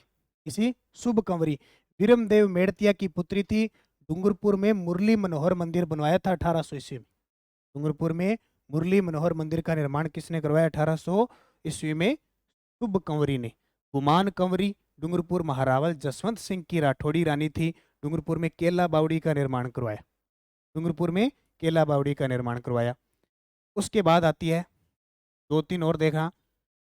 किसी शुभ कंवरी, वीरमदेव मेड़तिया की पुत्री थी। डूंगरपुर में मुरली मनोहर मंदिर बनवाया था 1800 ईस्वी में। डूंगरपुर में मुरली मनोहर मंदिर का निर्माण किसने करवाया 1800 ईस्वी में? शुभ कंवरी ने। गुमान कंवरी डूंगरपुर महारावल जसवंत सिंह की राठौड़ी रानी थी। डूंगरपुर में केला बावड़ी का निर्माण करवाया। डूंगरपुर में केला बावड़ी का निर्माण करवाया। उसके बाद आती है 2-3 और देखा।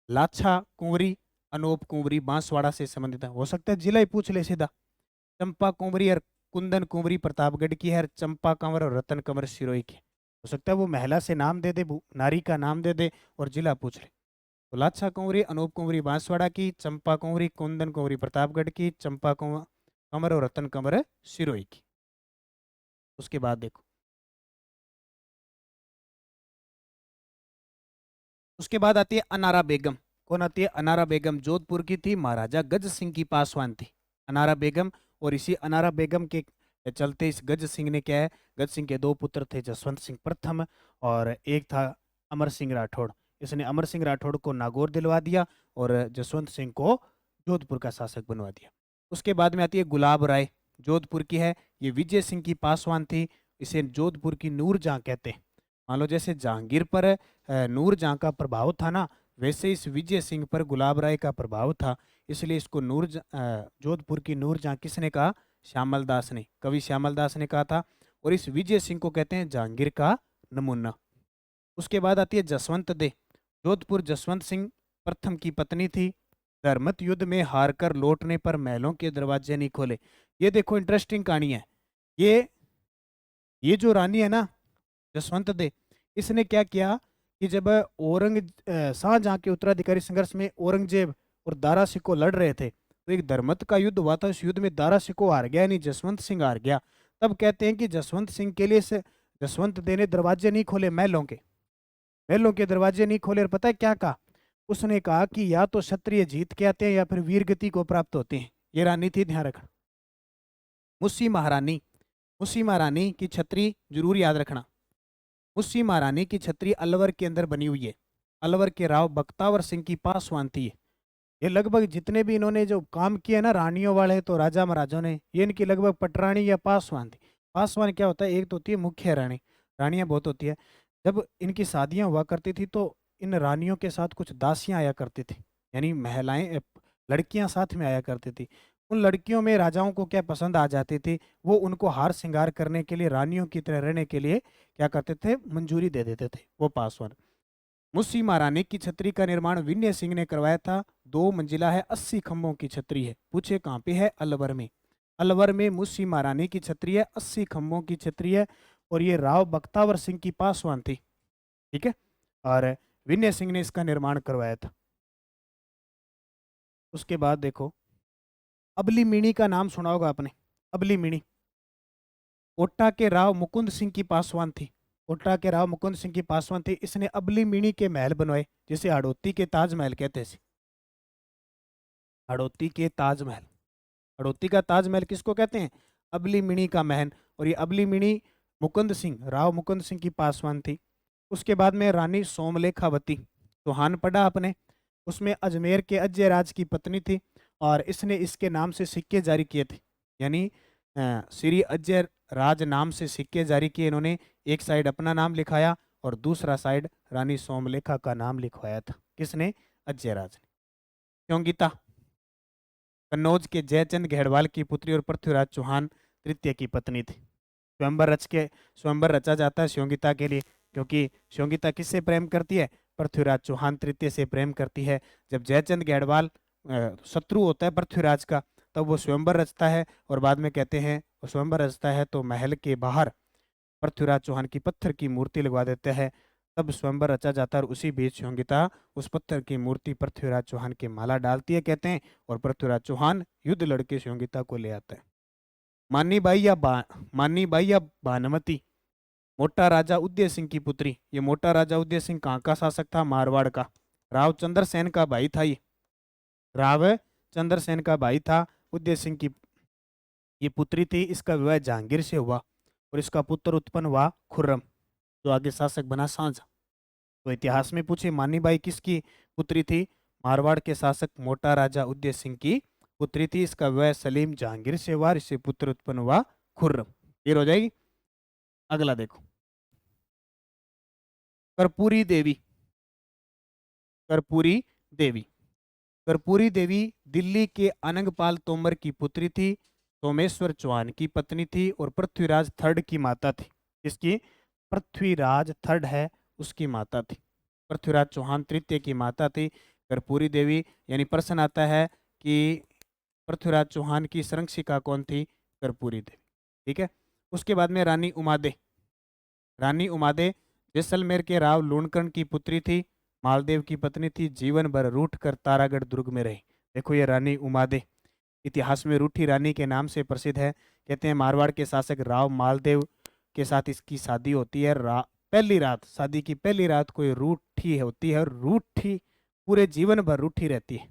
लाछा कुंवरी अनूप कुंवरी बांसवाड़ा से संबंधित है। हो सकता है जिला ही पूछ ले सीधा। चंपा कुंवरी और कुंदन कुंवरी प्रतापगढ़ की है। चंपा कंवर और रतन कंवर सिरोही की। हो सकता है वो महिला से नाम दे दे, नारी का नाम दे दे और जिला पूछ ले। तो लाछा कुंवरी अनूप कुंवरी बांसवाड़ा की, चंपा कुंवरी कुंदन कुंवरी प्रतापगढ़ की, चंपा कंवर और रतन कंवर सिरोही की। उसके बाद देखो, उसके बाद आती है अनारा बेगम। कौन आती है? अनारा बेगम जोधपुर की थी, महाराजा गज सिंह की पासवान थी अनारा बेगम। और इसी अनारा बेगम के चलते इस गज सिंह ने क्या है, गज सिंह के 2 पुत्र थे, जसवंत सिंह प्रथम और एक था अमर सिंह राठौड़। इसने अमर सिंह राठौड़ को नागौर दिलवा दिया और जसवंत सिंह को जोधपुर का शासक बनवा दिया। उसके बाद में आती है गुलाब राय, जोधपुर की है। ये विजय सिंह की पासवान थी। इसे जोधपुर की नूरजहां कहते हैं। मान लो जैसे जहांगीर पर नूरजहां का प्रभाव था ना, वैसे इस विजय सिंह पर गुलाब राय का प्रभाव था। इसलिए इसको जोधपुर की नूरजहां किसने कहा? श्यामल दास ने, कवि श्यामल दास ने कहा था। और इस विजय सिंह को कहते हैं जहांगीर का नमूना। उसके बाद आती है जसवंत दे। जोधपुर जसवंत सिंह प्रथम की पत्नी थी। धर्मत युद्ध में हारकर लौटने पर महलों के दरवाजे नहीं खोले। ये देखो इंटरेस्टिंग कहानी है। ये जो रानी है ना जसवंत दे, इसने क्या किया कि जब शाहजहां के उत्तराधिकारी संघर्ष में औरंगजेब और दारा सिकोह लड़ रहे थे, तो एक धर्मत का युद्ध हुआ था। इस युद्ध में दारा सिकोह हार गया, यानी जसवंत सिंह हार गया। तब कहते हैं कि जसवंत सिंह के लिए से जसवंत दे ने दरवाजे नहीं खोले, महलों के दरवाजे नहीं खोले। और पता है क्या कहा? उसने कहा कि या तो क्षत्रिय जीत के आते हैं या फिर वीर गति को प्राप्त होते हैं। ये रानी थी, ध्यान रखना। मुस्सी महारानी की छत्री जरूर याद रखना। मुस्सी महारानी की छत्री अलवर के अंदर बनी हुई है। अलवर के राव बख्तावर सिंह की पासवान थी। ये लगभग जितने भी इन्होंने जो काम किए ना रानियों वाले, तो राजा महाराजों ने, ये इनकी लगभग पटरानी या पासवान थी। पासवान क्या होता है? एक तो होती है मुख्य रानी, रानियां बहुत होती है। जब इनकी शादियां हुआ करती थी तो इन रानियों के साथ कुछ दासियां आया करती थी, यानी महिलाएं, लड़कियां साथ में आया करती थी। उन लड़कियों में राजाओं को क्या पसंद आ जाती थी, वो उनको हार श्रृंगार करने के लिए, रानियों की तरह रहने के लिए क्या करते थे? मंजूरी दे देते थे वो पासवान। मुस्सी महारानी की छतरी का निर्माण विनय सिंह ने करवाया था। 2 मंजिला है, 80 खंभों की छतरी है। पूछे कहाँ पे है? अलवर में। अलवर में मुस्सी महारानी की छतरी है, 80 खंभों की छतरी है। और ये राव बख्तावर सिंह की पासवान थी, ठीक है। और विनय सिंह ने इसका निर्माण करवाया था। उसके बाद देखो, अबली मीणी का नाम सुना होगा आपने। अबली मीणी ओटा के राव मुकुंद सिंह की पासवान थी। ओटा के राव मुकुंद सिंह की पासवान थी। इसने अबली मीणी के महल बनवाए, जिसे हड़ौती के ताजमहल कहते हैं। हड़ौती के ताजमहल, हड़ौती का ताजमहल किसको कहते हैं? अबली मीणी का महल। और ये अबली मीणी मुकुंद सिंह, राव मुकुंद सिंह की पासवान थी। उसके बाद में रानी सोमलेखावती चौहान पढ़ा आपने, उसमें अजमेर के अजय राज की पत्नी थी। और इसने इसके नाम से सिक्के जारी किए थे, यानी श्री अजय राज नाम से सिक्के जारी किए इन्होंने। एक साइड अपना नाम लिखाया और दूसरा साइड रानी सोमलेखा का नाम लिखवाया था। किसने? अजय राज ने। योगिता कन्नौज के जयचंद घेड़वाल की पुत्री और पृथ्वीराज चौहान तृतीय की पत्नी थी। स्वयंवर रचा जाता है श्योंगिता के लिए, क्योंकि श्योंगिता किससे प्रेम करती है? पृथ्वीराज चौहान तृतीय से प्रेम करती है। जब जयचंद घेड़वाल शत्रु होता है पृथ्वीराज का, तब वो स्वयंवर रचता है। और बाद में कहते हैं वो स्वयंवर रचता है तो महल के बाहर पृथ्वीराज चौहान की पत्थर की मूर्ति लगवा देते हैं, तब स्वयंवर रचा जाता है। और उसी बीच श्योंगिता उस पत्थर की मूर्ति पृथ्वीराज चौहान की माला डालती है, कहते हैं। और पृथ्वीराज चौहान युद्ध लड़के श्योंगिता को ले आता है। मानी बाई या भानुमति मोटा राजा उदय सिंह की पुत्री। ये मोटा राजा उदय सिंह कहाँ का शासक था? मारवाड़ का। राव चंद्रसेन का भाई था ये, राव चंद्रसेन का भाई था। उदय सिंह की ये पुत्री थी। इसका विवाह जहांगीर से हुआ और इसका पुत्र उत्पन्न हुआ खुर्रम, जो आगे शासक बना शाहजहां। तो इतिहास में पूछे मानी बाई किसकी पुत्री थी? मारवाड़ के शासक मोटा राजा उदय सिंह की पुत्री थी। इसका विवाह सलीम जहांगीर से हुआ, इससे पुत्र उत्पन्न हुआ खुर्रम। क्लियर हो जाएगी। अगला देखो, कर्पूरी देवी। कर्पूरी देवी, कर्पूरी देवी दिल्ली के अनंगपाल तोमर की पुत्री थी, सोमेश्वर चौहान की पत्नी थी और पृथ्वीराज थर्ड की माता थी। किसकी? पृथ्वीराज थर्ड है उसकी माता थी। पृथ्वीराज चौहान तृतीय की माता थी कर्पूरी देवी। यानी प्रश्न आता है कि पृथ्वीराज चौहान की संरक्षिका कौन थी? कर्पूरी देवी। ठीक है। उसके बाद में रानी उमादे। रानी उमादे जैसलमेर के राव लूणकरण की पुत्री थी, मालदेव की पत्नी थी, जीवन भर रूठ कर तारागढ़ दुर्ग में रही। देखो ये रानी उमादे इतिहास में रूठी रानी के नाम से प्रसिद्ध है। कहते हैं मारवाड़ के शासक राव मालदेव के साथ इसकी शादी होती है। पहली रात, शादी की पहली रात को ये रूठी होती है और रूठी पूरे जीवन भर रूठी रहती है।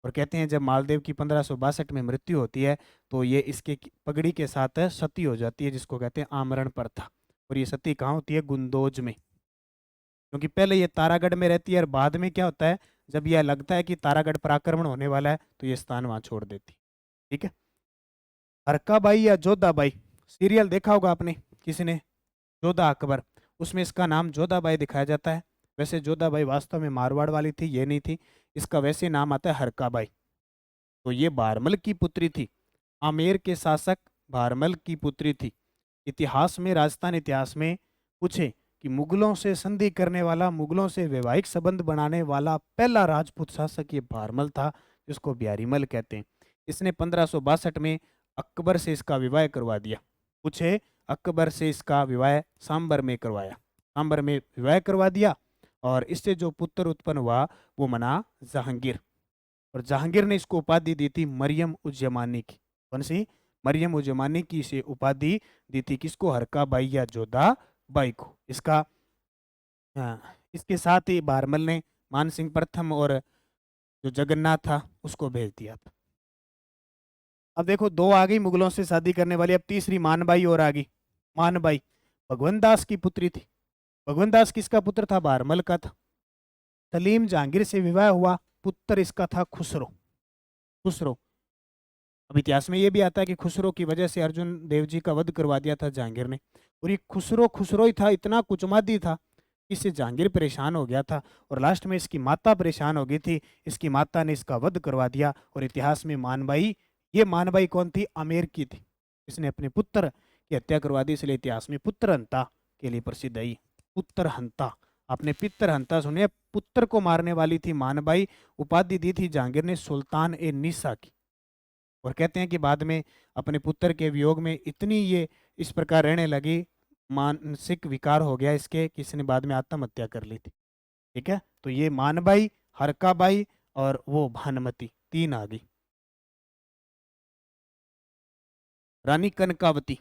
और कहते हैं जब मालदेव की 1562 में मृत्यु होती है तो ये इसके पगड़ी के साथ सती हो जाती है, जिसको कहते हैं आमरण प्रथा। और ये सती कहाँ होती है? गुंदोज में। क्योंकि पहले ये तारागढ़ में रहती है और बाद में क्या होता है, जब यह लगता है कि तारागढ़ पर आक्रमण होने वाला है तो ये स्थान वहां छोड़ देती। ठीक है। हरकाबाई या जोधाबाई, सीरियल देखा होगा आपने किसी ने, जोधा अकबर, उसमें इसका नाम जोधाबाई दिखाया जाता है। वैसे जोधाबाई वास्तव में मारवाड़ वाली थी, ये नहीं थी। इसका वैसे नाम आता है हरकाबाई। तो ये भारमल की पुत्री थी, आमेर के शासक भारमल की पुत्री थी। इतिहास में, राजस्थान इतिहास में पूछे कि मुगलों से संधि करने वाला, मुगलों से वैवाहिक संबंध बनाने वाला पहला राजपूत शासक ये भारमल था, जिसको बिहारीमल कहते हैं। इसने 1562 में अकबर से इसका विवाह करवा दिया। पूछे, अकबर से इसका विवाह सांबर में करवाया, सांबर में विवाह करवा दिया। और इससे जो पुत्र उत्पन्न हुआ वो मना जहांगीर। और जहांगीर ने इसको उपाधि दी थी मरियम उज-जमानी की। कौन सी? मरियम उज-जमानी की इसे उपाधि दी थी। किसको? हरकाबाई या जोधाबाई को। इसका इसके साथ ही भारमल ने मान सिंह प्रथम और जो जगन्नाथ था उसको भेज दिया था। अब देखो दो आ गई मुगलों से शादी करने वाली, अब तीसरी मानबाई और आ गई। मानबाई भगवंत दास की पुत्री थी। भगवंत दास किसका पुत्र था? भारमल का था। सलीम जहांगीर से विवाह हुआ, पुत्र इसका था खुसरो। खुसरो, अब इतिहास में ये भी आता है कि खुसरो की वजह से अर्जुन देव जी का वध करवा दिया था जहांगीर ने। और ये खुसरो खुसरो ही था, इतना कुचमादी था, इससे जहांगीर परेशान हो गया था और लास्ट में इसकी माता परेशान हो गई थी। इसकी माता ने इसका वध करवा दिया। और इतिहास में मानबाई, ये मानबाई कौन थी? आमेर की थी। इसने अपने पुत्र की हत्या करवा दी, इसलिए इतिहास में पुत्र हंता के लिए प्रसिद्ध है। पुत्र हंता, आपने पितर हंता सुने, पुत्र को मारने वाली थी मानबाई। उपाधि दी थी जहांगीर ने सुल्तान ए निसा की। और कहते हैं कि बाद में अपने पुत्र के वियोग में इतनी ये इस प्रकार रहने लगी, मानसिक विकार हो गया इसके, कि इसने बाद में आत्महत्या कर ली थी। ठीक है। तो ये मानबाई, हरकाबाई और वो भानुमति, तीन आ गई। रानी कनकावती।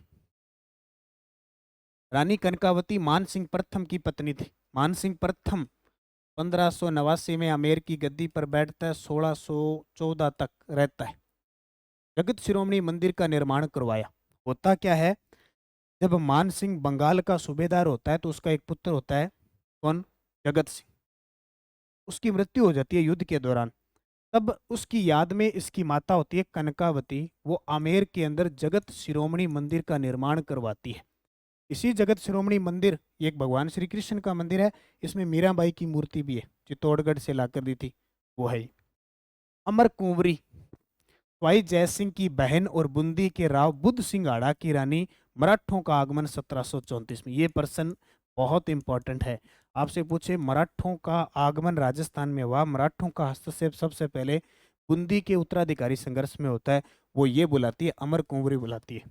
रानी कनकावती मान सिंह प्रथम की पत्नी थी। मान सिंह प्रथम 1589 में आमेर की गद्दी पर बैठता है, 1614 तक रहता है। जगत शिरोमणि मंदिर का निर्माण करवाया। होता क्या है, जब मान सिंह बंगाल का सूबेदार होता है तो उसका एक पुत्र होता है, कौन? जगत सिंह। उसकी मृत्यु हो जाती है युद्ध के दौरान। तब उसकी याद में इसकी माता होती है कनकावती, वो आमेर के अंदर जगत शिरोमणि मंदिर का निर्माण करवाती है। इसी जगत शिरोमणि मंदिर, ये एक भगवान श्री कृष्ण का मंदिर है, इसमें मीराबाई की मूर्ति भी है, चित्तौड़गढ़ से लाकर दी थी, वो है। अमर कुंवरी, स्वाई जयसिंह की बहन और बूंदी के राव बुद्ध सिंघाड़ा की रानी। मराठों का आगमन 1734 में। ये प्रश्न बहुत इंपॉर्टेंट है। आपसे पूछे मराठों का आगमन राजस्थान में हुआ, मराठों का हस्तक्षेप सबसे पहले बूंदी के उत्तराधिकारी संघर्ष में होता है, वो ये बुलाती है, अमर कुंवरी बुलाती है।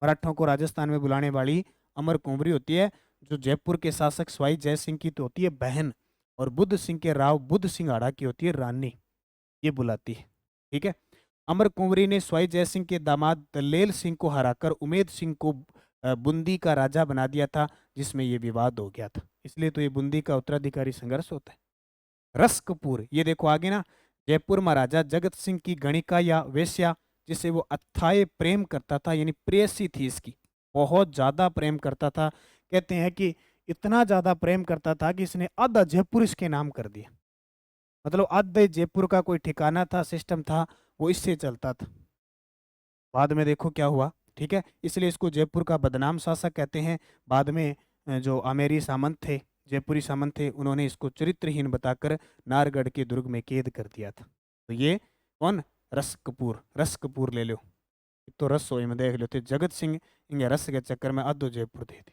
मराठों को राजस्थान में बुलाने वाली अमर कुंवरी होती है, जो जयपुर के शासक स्वाई जय सिंह की तो होती है बहन, और बुद्ध सिंह के राव बुद्ध सिंघाड़ा की होती है रानी, ये बुलाती है। ठीक है। अमर कुंवरी ने स्वाई जय सिंह के दामाद दलेल सिंह को हराकर उमेद सिंह को बूंदी का राजा बना दिया था, जिसमें ये विवाद हो गया था। इसलिए तो ये बूंदी का उत्तराधिकारी संघर्ष होता है। रस कपूर, ये देखो आगे ना, जयपुर महाराजा जगत सिंह की गणिका या वेश्या, जिसे वो अथाय प्रेम करता था, यानी प्रेयसी थी इसकी, बहुत ज्यादा प्रेम करता था। कहते हैं कि इतना ज्यादा प्रेम करता था कि इसने आधा जयपुर इसके नाम कर दिया। मतलब आधे जयपुर का कोई ठिकाना था, सिस्टम था, वो इससे चलता था। बाद में देखो क्या हुआ, ठीक है, इसलिए इसको जयपुर का बदनाम शासक कहते हैं। बाद में जो आमेरी सामंत थे, जयपुरी सामंत थे, उन्होंने इसको चरित्रहीन बताकर नाहरगढ़ के दुर्ग में कैद कर दिया था। तो ये कौन, रस कपूर, रस कपूर ले लो। तो रस सोई में देख लो थे जगत सिंह, इंगे रस के चक्कर में आधो जयपुर दे दी।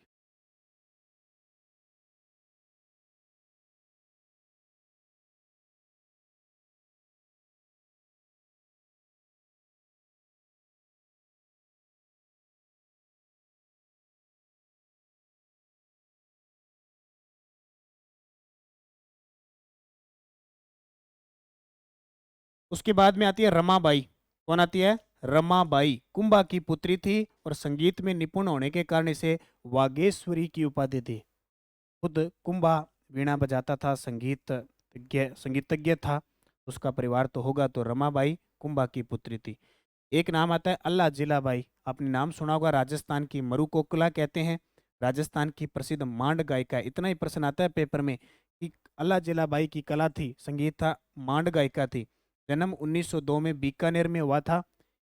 उसके बाद में आती है रमाबाई। कौन आती है, रमाबाई कुंभा की पुत्री थी और संगीत में निपुण होने के कारण इसे वागेश्वरी की उपाधि थी। खुद कुंभा वीणा बजाता था, संगीतज्ञ था। उसका परिवार तो होगा, तो रमाबाई कुंभा की पुत्री थी। एक नाम आता है अल्लाह जिलाबाई, आपने नाम सुना होगा, राजस्थान की मरु कोकिला कहते हैं, राजस्थान की प्रसिद्ध मांड गायिका। इतना ही प्रश्न आता है पेपर में कि अल्लाह जिलाबाई की कला थी, संगीत था, मांड गायिका थी। जन्म 1902 में बीकानेर में हुआ था।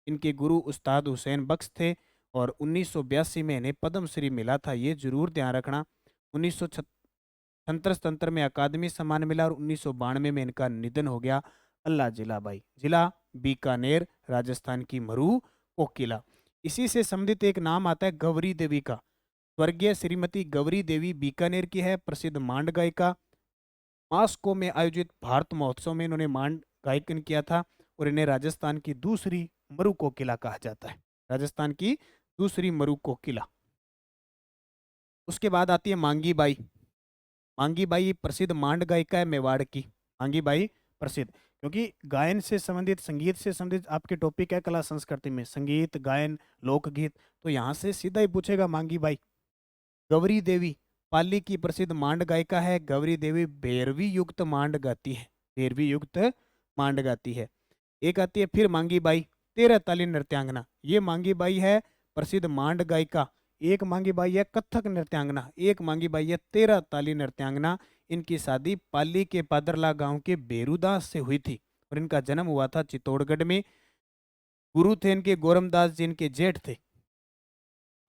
इनके गुरु उस्ताद हुसैन बख्श थे और 1982 में इन्हें पद्मश्री मिला था, ये जरूर ध्यान रखना। 1976 तंत्र में अकादमी सम्मान मिला और 1992 में इनका निधन हो गया। अल्लाह जिलाबाई, जिला बीकानेर, राजस्थान की मरु कोकिला। इसी से संबंधित एक नाम आता है गौरी देवी का। स्वर्गीय श्रीमती गौरी देवी बीकानेर की है, प्रसिद्ध मांड गायिका। मास्को में आयोजित भारत महोत्सव में इन्होंने मांड गायकन किया था और इन्हें राजस्थान की दूसरी मरु कोकिला कहा जाता है, राजस्थान की दूसरी मरु कोकिला। उसके बाद आती है मांगी बाई। मांगी बाई प्रसिद्ध मांड गायिका है मेवाड़ की। मांगी बाई प्रसिद्ध, क्योंकि गायन से संबंधित, संगीत से संबंधित आपके टॉपिक है कला संस्कृति में, संगीत, गायन, लोकगीत, तो यहाँ से सीधा ही पूछेगा मांगी बाई। गौरी देवी पाली की प्रसिद्ध मांड गायिका है। गौरी देवी भैरवी युक्त मांड गाती है, भैरवी युक्त मांड गाती है। एक आती है फिर मांगी बाई, 13 ताली नृत्यांगना। ये मांगी बाई है प्रसिद्ध मांड गायिका। एक मांगी बाई है कथक नृत्यांगना, एक मांगी बाई है 13 ताली नृत्यांगना। इनकी शादी पाली के पादरला गांव के बेरूदास से हुई थी और इनका जन्म हुआ था चित्तौड़गढ़ में। गुरु थे इनके गोरमदास जी, इनके जेठ थे।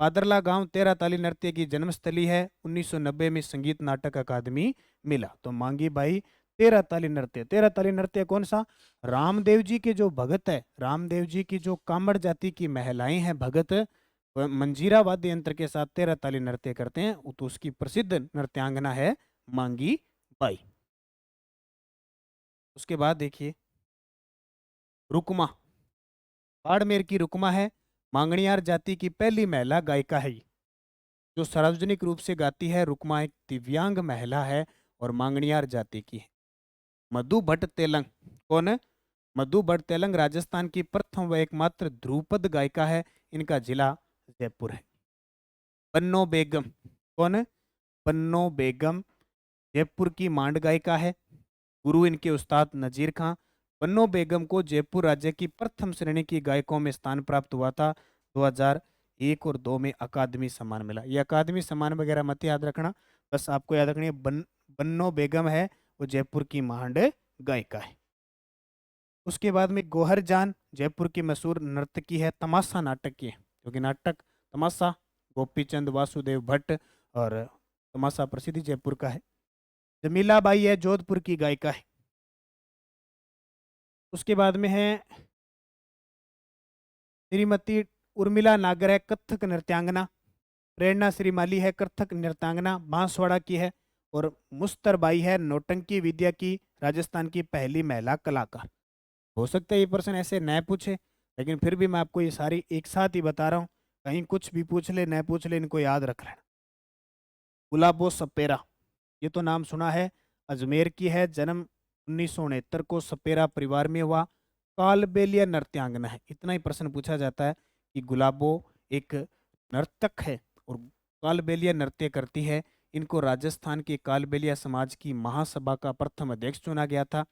पादरला गांव 13 ताली नृत्य की जन्मस्थली है। 1990 में संगीत नाटक अकादमी मिला। तो मांगी बाई 13 ताली नृत्य, 13 ताली नृत्य कौन सा, रामदेव जी के जो भगत है, रामदेव जी की जो कामड़ जाति की महिलाएं हैं भगत, वह मंजीरा वाद्य यंत्र के साथ 13 ताली नृत्य करते हैं, तो उसकी प्रसिद्ध नृत्यांगना है मांगी बाई। उसके बाद देखिए रुकमा, बाड़मेर की रुकमा है, मांगणियार जाति की पहली महिला गायिका है ये, जो सार्वजनिक रूप से गाती है। रुकमा एक दिव्यांग महिला है और मांगणियार जाति की है। मधु भट्ट तेलंग, कौन है, मधु भट्ट तेलंग राजस्थान की प्रथम व एकमात्र ध्रुपद गायिका है। इनका जिला जयपुर है। पन्नो बेगम, कौन है, पन्नो बेगम जयपुर की मांड गायिका है। गुरु इनके उस्ताद नजीर खां। पन्नो बेगम को जयपुर राज्य की प्रथम श्रेणी की गायकों में स्थान प्राप्त हुआ था। 2001 और 2 में अकादमी सम्मान मिला। ये अकादमी सम्मान वगैरह मत याद रखना, बस आपको याद रखनी है बन्नो बेगम है, वो जयपुर की मांड गायिका है। उसके बाद में गोहर जान जयपुर की मशहूर नर्तकी है, तमाशा नाटक की है, क्योंकि नाटक तमाशा गोपीचंद वासुदेव भट्ट और तमाशा प्रसिद्धि जयपुर का है। जमीला बाई है, जोधपुर की गायिका है। उसके बाद में है श्रीमती उर्मिला नागर है, कथक नृत्यांगना। प्रेरणा श्रीमाली है, कथक नृत्यांगना, बांसवाड़ा की है। और मुस्तर बाई है, नौटंकी विद्या की, राजस्थान की पहली महिला कलाकार। हो सकता है ये प्रश्न ऐसे न पूछे, लेकिन फिर भी मैं आपको ये सारी एक साथ ही बता रहा हूँ, कहीं कुछ भी पूछ ले न पूछ ले, इनको याद रख लेना। गुलाबो सपेरा, ये तो नाम सुना है, अजमेर की है, जन्म 1969 को सपेरा परिवार में हुआ। कालबेलिया नृत्यांगना है। इतना ही प्रश्न पूछा जाता है कि गुलाबो एक नर्तक है और कालबेलिया नृत्य करती है। इनको राजस्थान के कालबेलिया समाज की महासभा का प्रथम अध्यक्ष चुना गया था।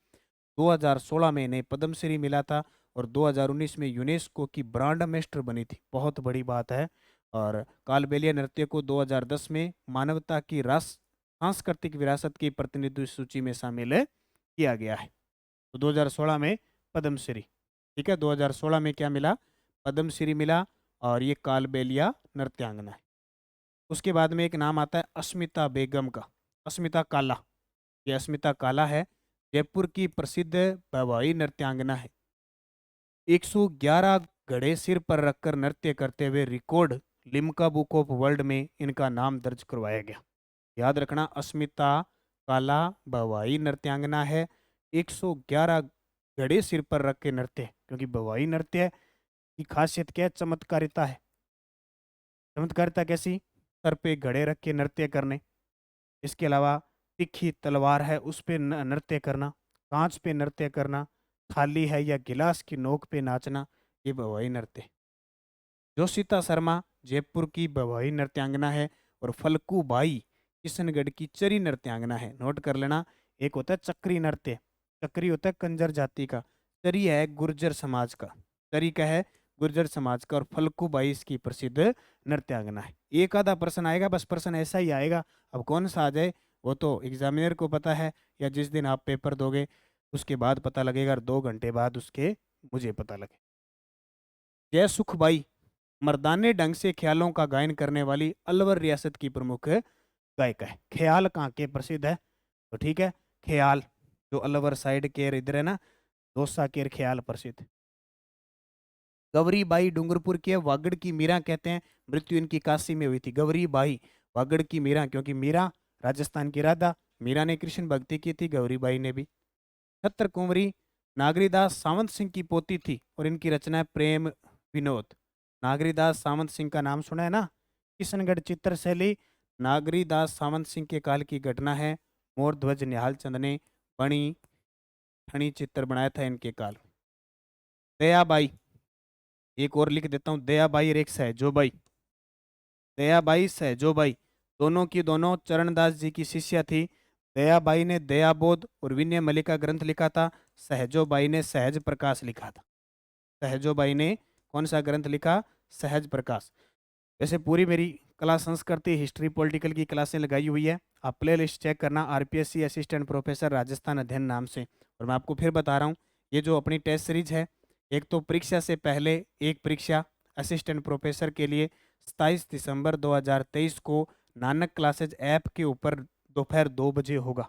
2016 में इन्हें पद्मश्री मिला था और 2019 में यूनेस्को की ब्रांड एम्बेसडर बनी थी, बहुत बड़ी बात है। और कालबेलिया नृत्य को 2010 में मानवता की राष्ट्र सांस्कृतिक विरासत की प्रतिनिधि सूची में शामिल किया गया है। तो 2016 में पद्मश्री। ठीक है, 2016 में क्या मिला? पद्मश्री मिला। और ये कालबेलिया नृत्यांगना है। उसके बाद में एक नाम आता है अस्मिता बेगम का, अस्मिता काला। ये अस्मिता काला है, जयपुर की प्रसिद्ध भवाई नृत्यांगना है। 111 घड़े सिर पर रखकर नृत्य करते हुए record Limca book of world में इनका नाम दर्ज करवाया गया। याद रखना, अस्मिता काला भवाई नृत्यांगना है। 111 घड़े सिर पर रख के नृत्य, क्योंकि भवाई नृत्य की खासियत क्या है? चमत्कारिता है। चमत्कारिता कैसी? सर पे घड़े रख के नृत्य करने। इसके अलावा तिखी तलवार है, उस पे नृत्य करना। कांच पे नृत्य करना। थाली है या गिलास की नोक पे नाचना, ये भवाई नृत्य। जोशिता शर्मा जयपुर की भवाई नृत्यांगना है। और फल्कू बाई किशनगढ़ की चरी नृत्यांगना है। नोट कर लेना। एक होता है चक्री नृत्य, चक्री होता है कंजर जाति का, चरी है गुर्जर समाज का। चरी का है गुर्जर समाज का, और फल्कू बाई इसकी प्रसिद्ध नृत्यांगना है। एक आधा प्रश्न आएगा, बस प्रश्न ऐसा ही आएगा। अब कौन सा आ जाए वो तो एग्जामिनर को पता है, या जिस दिन आप पेपर दोगे उसके बाद पता लगेगा, और 2 घंटे बाद उसके मुझे पता लगे। जय सुखबाई मर्दाने ढंग से ख्यालों का गायन करने वाली अलवर रियासत की प्रमुख गायिका है। ख्याल कहाँ के प्रसिद्ध है? तो ठीक है, ख्याल जो अलवर साइड के इधर है ना, दोसा के ख्याल प्रसिद्ध। गौरी बाई डूंगरपुर के वागड़ की मीरा कहते हैं, मृत्यु इनकी काशी में हुई थी। गौरी बाई वागड़ की मीरा, क्योंकि मीरा राजस्थान की राधा, मीरा ने कृष्ण भक्ति की थी, गौरी बाई ने भी। छत्र कुंवरी नागरीदास सावंत सिंह की पोती थी, और इनकी रचना है प्रेम विनोद। नागरीदास सावंत सिंह का नाम सुना है ना? किशनगढ़ चित्रशैली नागरीदास सावंत सिंह के काल की घटना है। मोर ध्वज निहाल चंद ने बणी ठणी चित्र बनाया था इनके काल। दयाबाई, एक और लिख देता हूँ, दयाबाई और एक सहजोबाई। दयाबाई सहजोबाई दोनों की दोनों चरणदास जी की शिष्या थी। दयाबाई ने दयाबोध और विनय मलिका ग्रंथ लिखा था। सहजोबाई ने सहज प्रकाश लिखा था। सहजोबाई ने कौन सा ग्रंथ लिखा? सहज प्रकाश। वैसे पूरी मेरी क्लास संस्कृति हिस्ट्री पॉलिटिकल की क्लासें लगाई हुई है, आप प्ले लिस्ट चेक करना, आरपीएससी असिस्टेंट प्रोफेसर राजस्थान अध्ययन नाम से। और मैं आपको फिर बता रहा हूँ, ये जो अपनी टेस्ट सीरीज है, एक तो परीक्षा से पहले एक परीक्षा असिस्टेंट प्रोफेसर के लिए 27 दिसंबर 2023 को नानक क्लासेज ऐप के ऊपर दोपहर 2 बजे होगा।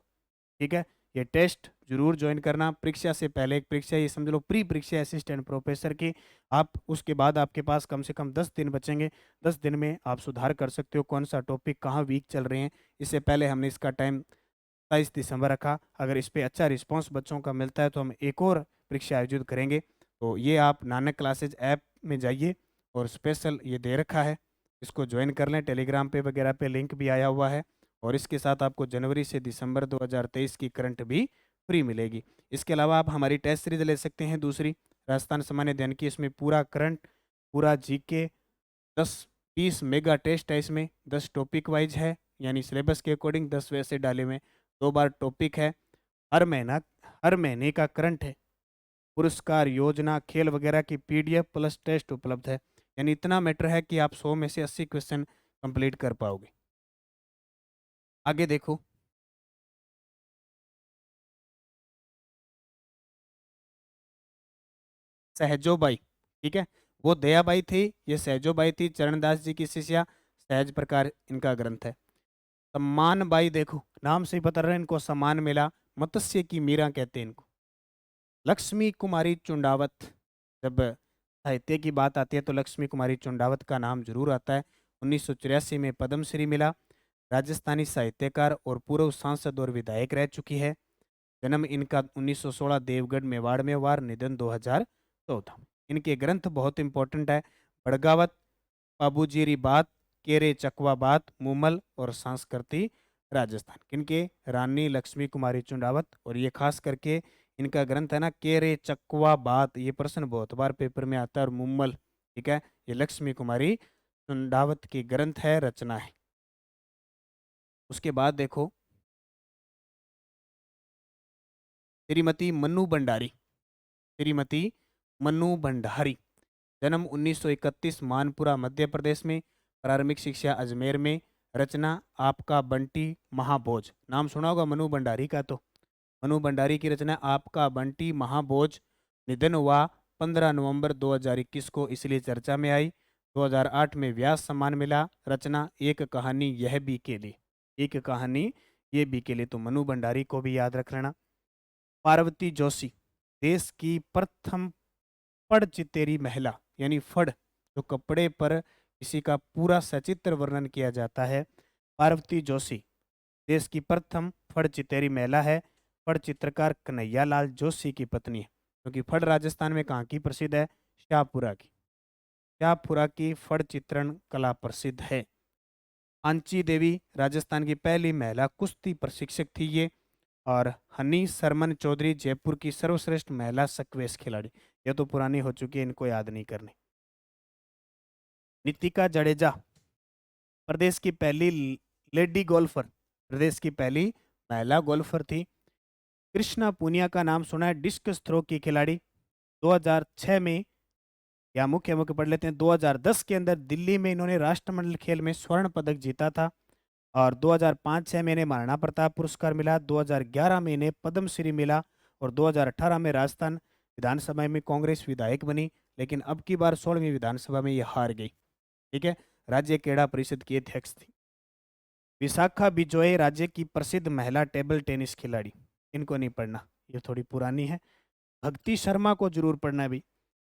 ठीक है, ये टेस्ट जरूर ज्वाइन करना। परीक्षा से पहले एक परीक्षा, ये समझ लो प्री परीक्षा असिस्टेंट प्रोफेसर की। आप उसके बाद आपके पास कम से कम 10 दिन बचेंगे। 10 दिन में आप सुधार कर सकते हो, कौन सा टॉपिक कहाँ वीक चल रहे हैं। इससे पहले हमने इसका टाइम 27 दिसंबर रखा। अगर इस पर अच्छा रिस्पॉन्स बच्चों का मिलता है तो हम एक और परीक्षा आयोजित करेंगे। तो ये आप नानक क्लासेज ऐप में जाइए, और स्पेशल ये दे रखा है, इसको ज्वाइन कर लें। टेलीग्राम पे वगैरह पे लिंक भी आया हुआ है। और इसके साथ आपको जनवरी से दिसंबर 2023 की करंट भी फ्री मिलेगी। इसके अलावा आप हमारी टेस्ट सीरीज ले सकते हैं दूसरी, राजस्थान सामान्य अध्ययन की। इसमें पूरा करंट, पूरा जीके, 10-20 मेगा टेस्ट है इसमें। 10 टॉपिक वाइज है, यानी सिलेबस के अकॉर्डिंग 10 वैसे डाले हुए। 2 बार टॉपिक है। हर महीने का करंट है। पुरस्कार, योजना, खेल वगैरह की पीडीएफ प्लस टेस्ट उपलब्ध है। यानी इतना मैटर है कि आप 100 में से 80 क्वेश्चन कंप्लीट कर पाओगे। आगे देखो, सहजोबाई। ठीक है, वो दयाबाई थी, ये सहजोबाई थी, चरणदास जी की शिष्या। सहज प्रकार इनका ग्रंथ है। सम्मान बाई, देखो नाम से ही पता रहा इनको सम्मान मिला, मत्स्य की मीरा कहते हैं इनको। लक्ष्मी कुमारी चुंडावत, जब साहित्य की बात आती है तो लक्ष्मी कुमारी चुंडावत का नाम जरूर आता है। 1984 में पद्मश्री मिला। राजस्थानी साहित्यकार और पूर्व सांसद और विधायक रह चुकी है। जन्म इनका 1916 देवगढ़ मेवाड़ में हुआ, निधन 2014। इनके ग्रंथ बहुत इंपॉर्टेंट है। बड़गावत, पाबूजीरी बात, केरे चकवा बात, मुमल और संस्कृति राजस्थान। किनके? रानी लक्ष्मी कुमारी चुंडावत। और ये खास करके इनका ग्रंथ है ना, केरे चकवा बात, ये प्रश्न बहुत बार पेपर में आता है। और मुमल, ठीक है, ये लक्ष्मी कुमारी चुंडावत की ग्रंथ है, रचना है। उसके बाद देखो, श्रीमती मन्नू भंडारी। श्रीमती मन्नू भंडारी, जन्म 1931, मानपुरा मध्य प्रदेश में। प्रारंभिक शिक्षा अजमेर में। रचना आपका बंटी महाभोज, नाम सुना होगा मनु भंडारी का तो। मनु भंडारी की रचना आपका बंटी महाभोज, निधन हुआ 15 नवंबर 2021 को, इसलिए चर्चा में आई। 2008 में व्यास सम्मान मिला। रचना एक कहानी यह भी के लिए, एक कहानी ये भी के लिए, तो मनु भंडारी को भी याद रख लेना। पार्वती जोशी, देश की प्रथम फड़ चितेरी महिला, यानी फड़ जो कपड़े पर किसी का पूरा सचित्र वर्णन किया जाता है। पार्वती जोशी देश की प्रथम फड़ चितेरी महिला है। फड़ चित्रकार कन्हैया लाल जोशी की पत्नी है, क्योंकि फड़ राजस्थान में कहाँ की प्रसिद्ध है? शाहपुरा की। शाहपुरा की फड़ चित्रण कला प्रसिद्ध है। आंची देवी राजस्थान की पहली महिला कुश्ती प्रशिक्षक थी ये। और हनी सरमन चौधरी जयपुर की सर्वश्रेष्ठ महिला स्क्वैश खिलाड़ी। ये तो पुरानी हो चुकी है, इनको याद नहीं करनी। नितिका जडेजा प्रदेश की पहली लेडी गोल्फर, प्रदेश की पहली महिला गोल्फर थी। कृष्णा पूनिया का नाम सुना है, डिस्कस थ्रो की खिलाड़ी। 2006 में, या मुख्य मुख्य पढ़ लेते हैं, 2010 के अंदर दिल्ली में इन्होंने राष्ट्रमंडल खेल में स्वर्ण पदक जीता था। और 2005-6 में इन्हें महाराणा प्रताप पुरस्कार मिला। 2011 में इन्हें पद्मश्री मिला। और 2018 में राजस्थान विधानसभा में कांग्रेस विधायक बनी, लेकिन अब की बार 16वीं विधानसभा में ये हार गई। ठीक है, राज्य क्रीड़ा परिषद की अध्यक्ष थी। विशाखा बिजोय राज्य की प्रसिद्ध महिला टेबल टेनिस खिलाड़ी। इनको नहीं पढ़ना, ये थोड़ी पुरानी है। भक्ति शर्मा को जरूर पढ़ना भी,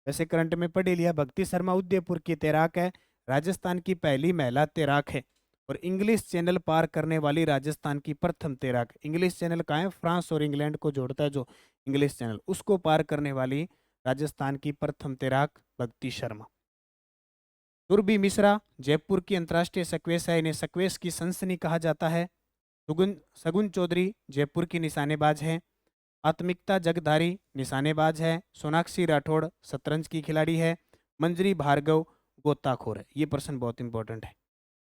वैसे करंट में पढ़ ही लिया। भक्ति शर्मा उदयपुर की तैराक है, राजस्थान की पहली महिला तैराक है। और इंग्लिश चैनल पार करने वाली राजस्थान की प्रथम तैराक। इंग्लिश चैनल कहाँ है? फ्रांस और इंग्लैंड को जोड़ता है जो इंग्लिश चैनल, उसको पार करने वाली राजस्थान की प्रथम तैराक भक्ति शर्मा। सुरभि मिश्रा जयपुर की अंतर्राष्ट्रीय स्क्वैश है, इन्हें स्क्वैश की सनसनी कहा जाता है। सगुन चौधरी जयपुर की निशानेबाज हैं। आत्मिकता जगधारी निशानेबाज है। सोनाक्षी राठौड़ शतरंज की खिलाड़ी है। मंजरी भार्गव गोताखोर है। ये प्रश्न बहुत इंपॉर्टेंट है।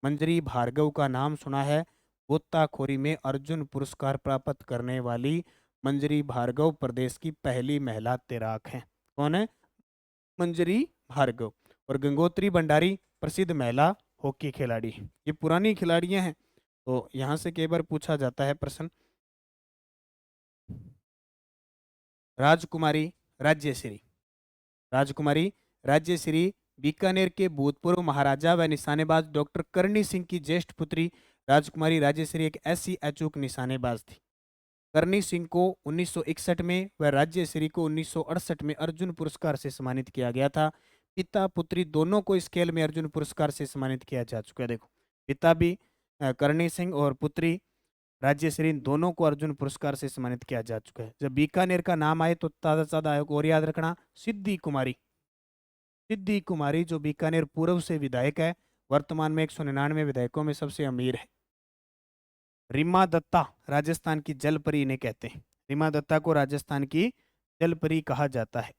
मंजरी भार्गव का नाम सुना है? गोताखोरी में अर्जुन पुरस्कार प्राप्त करने वाली मंजरी भार्गव प्रदेश की पहली महिला तैराक हैं। कौन है? मंजरी भार्गव। और गंगोत्री भंडारी प्रसिद्ध महिला हॉकी खिलाड़ी। ये पुरानी खिलाड़ियां हैं, तो यहां से कई बार पूछा जाता है प्रश्न। राजकुमारी राज्यश्री, राजकुमारी राज्यश्री बीकानेर के भूतपूर्व महाराजा व निशानेबाज डॉक्टर करणी सिंह की ज्येष्ठ पुत्री राजकुमारी राज्यश्री एक ऐसी अचूक निशानेबाज थी। करणी सिंह को 1961 में व राज्यश्री को 1968 में अर्जुन पुरस्कार से सम्मानित किया गया था। पिता पुत्री दोनों को इस खेल में अर्जुन पुरस्कार से सम्मानित किया जा चुका है। देखो, पिता भी करणी सिंह और पुत्री राज्यश्री दोनों को अर्जुन पुरस्कार से सम्मानित किया जा चुका है। जब बीकानेर का नाम आए तो ताजा ताजा और याद रखना, सिद्धि कुमारी। सिद्धि कुमारी जो बीकानेर पूर्व से विधायक है, वर्तमान में 199 विधायकों में सबसे अमीर है। रीमा दत्ता राजस्थान की जलपरी इन्हें कहते हैं। रीमा दत्ता को राजस्थान की जलपरी कहा जाता है।